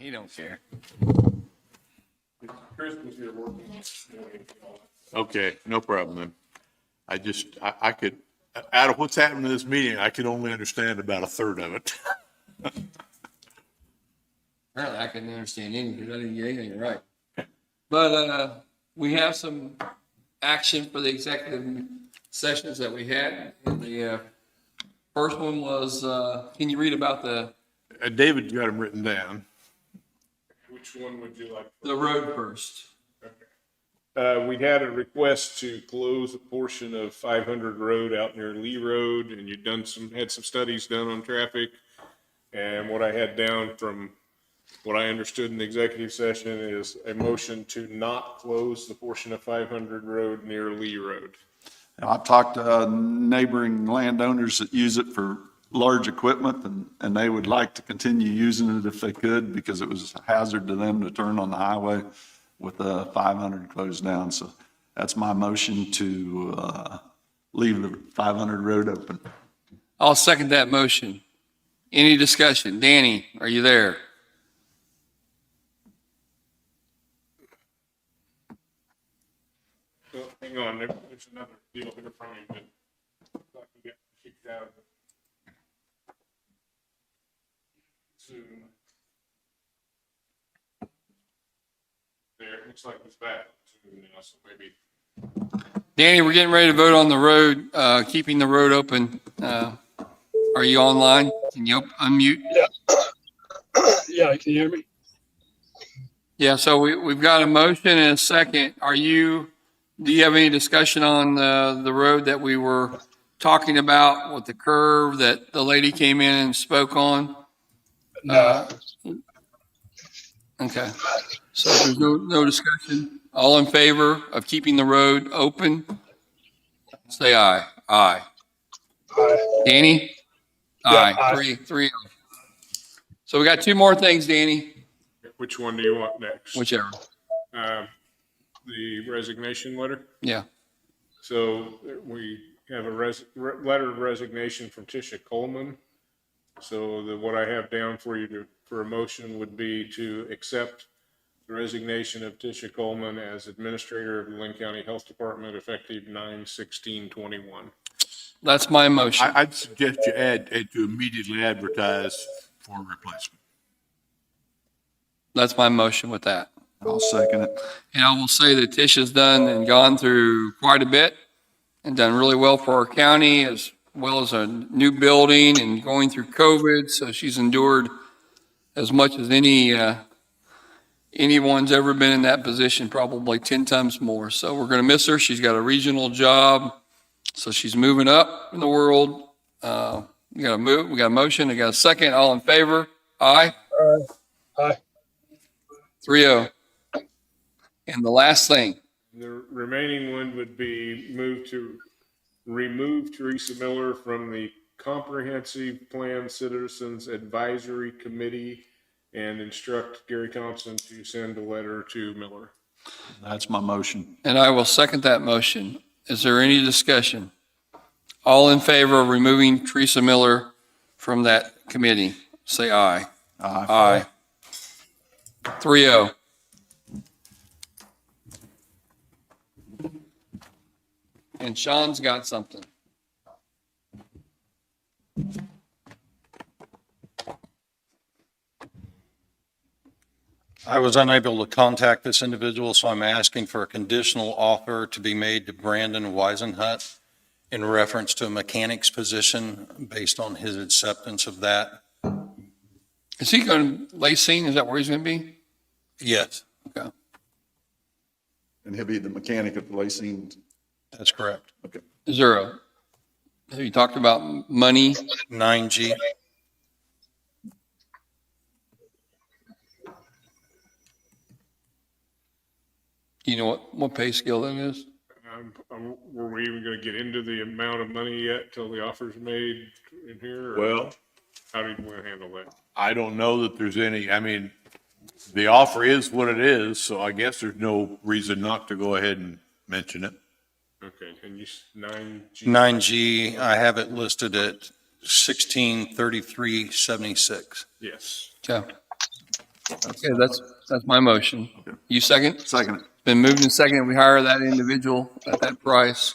Speaker 11: He don't care.
Speaker 3: Chris was here working.
Speaker 10: Okay, no problem then. I could, out of what's happened in this meeting, I could only understand about a third of it.
Speaker 11: Apparently I couldn't understand anything because I didn't get anything right. But we have some action for the executive sessions that we had. And the first one was, can you read about the
Speaker 10: David got them written down.
Speaker 3: Which one would you like?
Speaker 11: road first?
Speaker 3: We had a request to close a portion of 500 Road out near Lee Road, and had some studies done on traffic. And what I had down from what I understood in the executive session is a motion to not close the portion of 500 Road near Lee Road.
Speaker 5: I've talked to neighboring landowners that use it for large equipment, and they would like to continue using it if they could, because it was a hazard to them to turn on the highway with 500 closed down. So that's my motion to leave the 500 road open.
Speaker 11: I'll second that motion. Any discussion? Danny, are you there?
Speaker 3: Well, hang on, there's another deal here from you, but I can get kicked out of Zoom. There, it looks like it's back on Zoom now, so maybe.
Speaker 11: Danny, we're getting ready to vote on the road, keeping the road open. Are you online? Can you unmute?
Speaker 14: Yeah, can you hear me?
Speaker 11: Yeah, so we've got a motion and a second. Do you have any discussion on the road that we were talking about with the curve that the lady came in and spoke on?
Speaker 14: No.
Speaker 11: Okay. So if there's no discussion, all in favor of keeping the road open, say aye. Aye.
Speaker 14: Aye.
Speaker 11: Danny?
Speaker 14: Yeah,
Speaker 11: Aye.
Speaker 14: aye.
Speaker 11: Three. So we got two more things, Danny,
Speaker 3: Which one do you want next?
Speaker 11: whichever.
Speaker 3: The resignation letter?
Speaker 11: Yeah.
Speaker 3: So we have a letter of resignation from Tisha Coleman. So what I have down for you for a motion would be to accept the resignation of Tisha Coleman as administrator of the Linn County Health Department effective 9/16/21.
Speaker 11: That's my motion.
Speaker 10: I'd suggest you add to immediately advertise for a replacement.
Speaker 11: That's my motion with that.
Speaker 5: I'll second it.
Speaker 11: And I will say that Tisha's done and gone through quite a bit and done really well for our county, as well as a new building and going through COVID. So she's endured as much as anyone's ever been in that position, probably 10 times more. So we're going to miss her. She's got a regional job. So she's moving up in the world. We got a motion. We got a second. All in favor? Aye.
Speaker 14: Aye.
Speaker 11: 3-0. And the last thing,
Speaker 3: The remaining one would be remove Teresa Miller from the Comprehensive Plan Citizens Advisory Committee and instruct Gary Thompson to send a letter to Miller.
Speaker 5: That's my motion.
Speaker 11: and I will second that motion. Is there any discussion? All in favor of removing Teresa Miller from that committee, say aye.
Speaker 5: Aye.
Speaker 11: Aye. 3-0. And Sean's got something.
Speaker 4: I was unable to contact this individual, so I'm asking for a conditional offer to be made to Brandon Weisenhut in reference to a mechanic's position based on his acceptance of that.
Speaker 11: Is he going to Lacine? Is that where he's going to be?
Speaker 4: Yes,
Speaker 11: Okay.
Speaker 5: And he'll be the mechanic at the Lacine.
Speaker 4: that's correct.
Speaker 5: Okay.
Speaker 11: Have you talked about money?
Speaker 4: 9G.
Speaker 11: Do you know what pay scale that is?
Speaker 3: Were we even going to get into the amount of money yet till the offer's made in here? or
Speaker 10: Well,
Speaker 3: How do you want to handle that?
Speaker 10: I don't know that there's any, I mean, the offer is what it is, so I guess there's no reason not to go ahead and mention it.
Speaker 3: Okay, and 9G?
Speaker 4: 9G, I have it listed at 1633.76.
Speaker 3: Yes.
Speaker 11: Okay. Okay, that's my motion. You second?
Speaker 5: Second it.
Speaker 11: Been moved and seconded. We hire that individual at that price.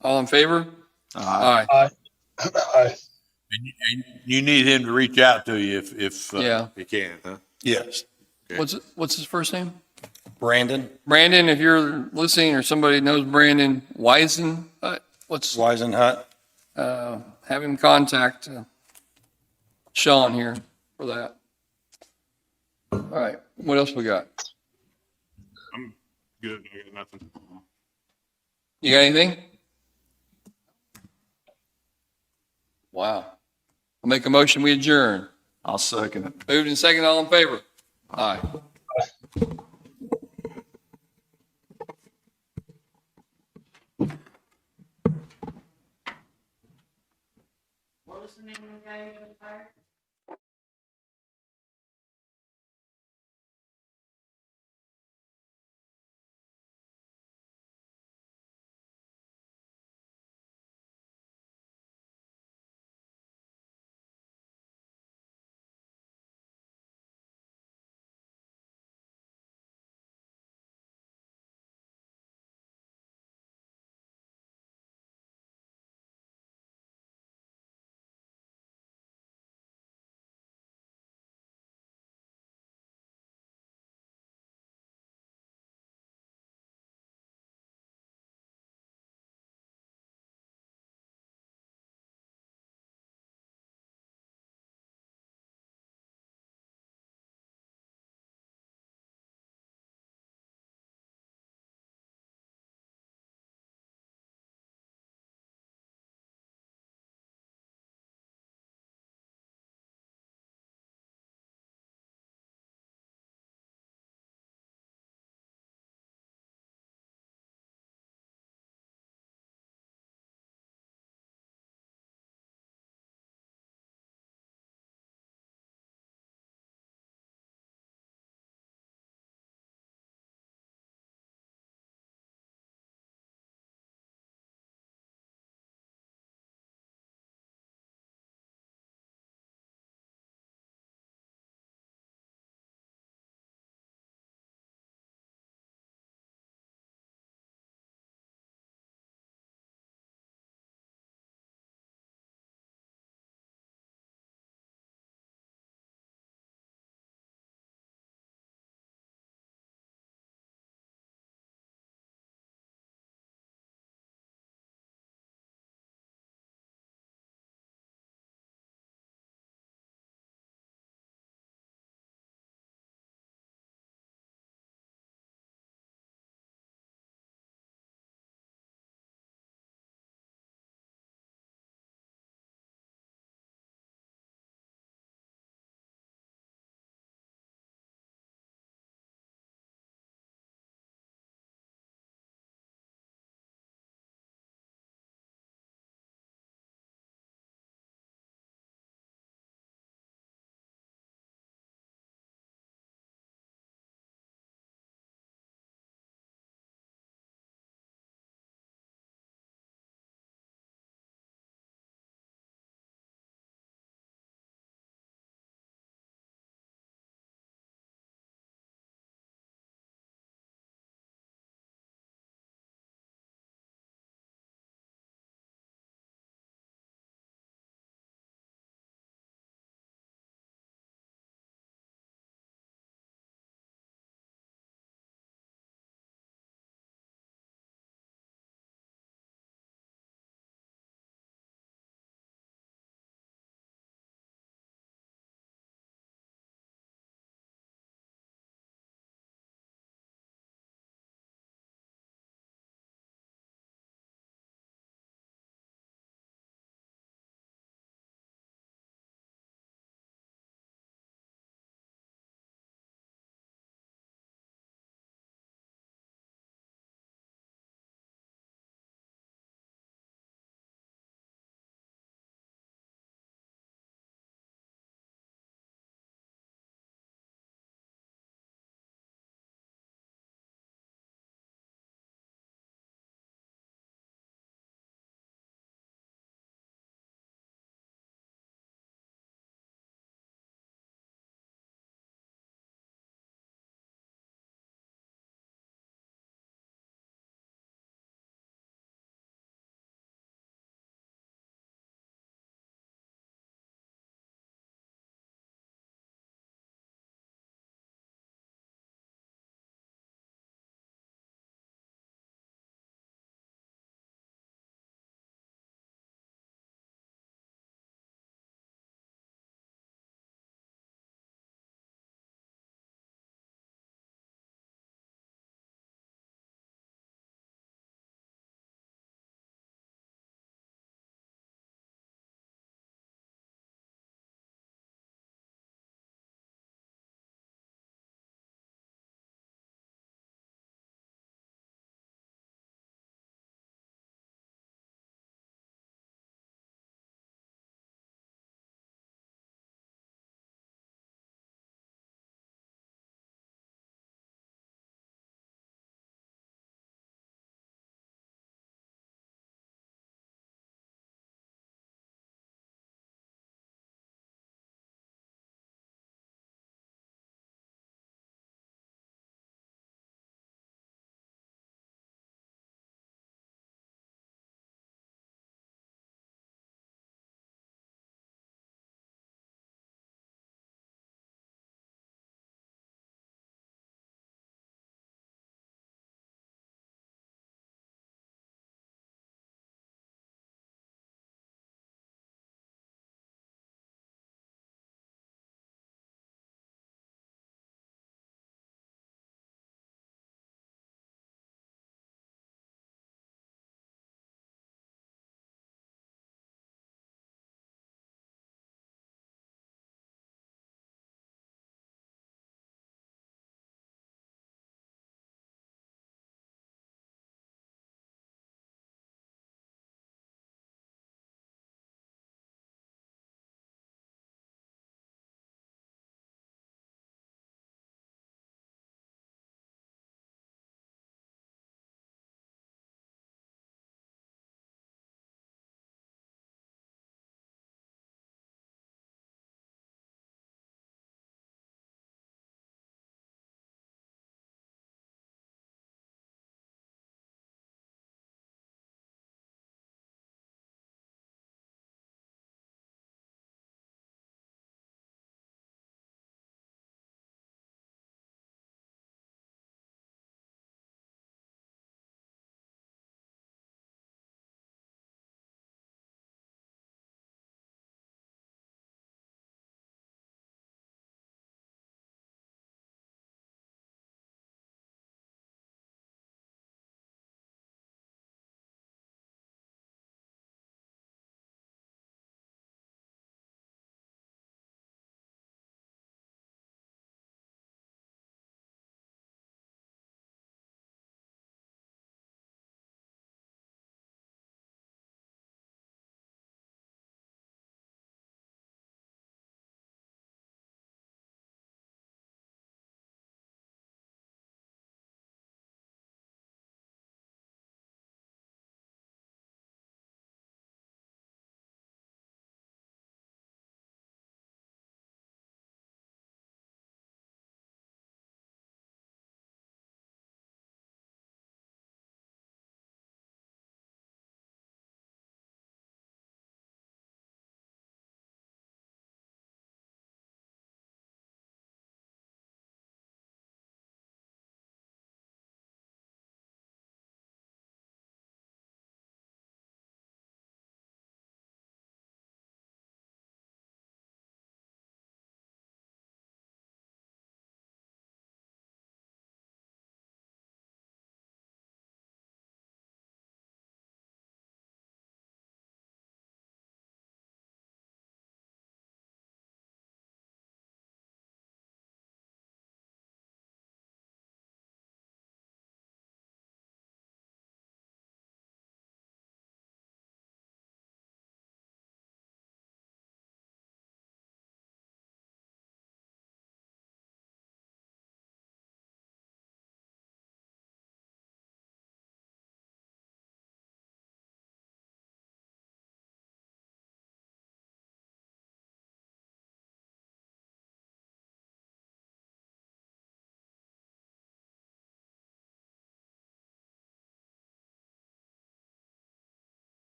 Speaker 11: All in favor? Aye.
Speaker 14: Aye. Aye.
Speaker 10: And you need him to reach out to you if
Speaker 11: Yeah.
Speaker 10: he can, huh?
Speaker 6: Yes.
Speaker 11: What's his first name?
Speaker 6: Brandon
Speaker 11: Brandon, if you're listening or somebody knows Brandon Wisen,
Speaker 6: Weisenhut.
Speaker 11: have him contact Sean here for that. All right, what else we got?
Speaker 3: I'm good. I got nothing.
Speaker 11: You got anything? Wow. I'll make a motion, we adjourn.
Speaker 5: I'll second it.
Speaker 11: Moved and seconded, all in favor? Aye.
Speaker 13: What was the name of the guy you got fired?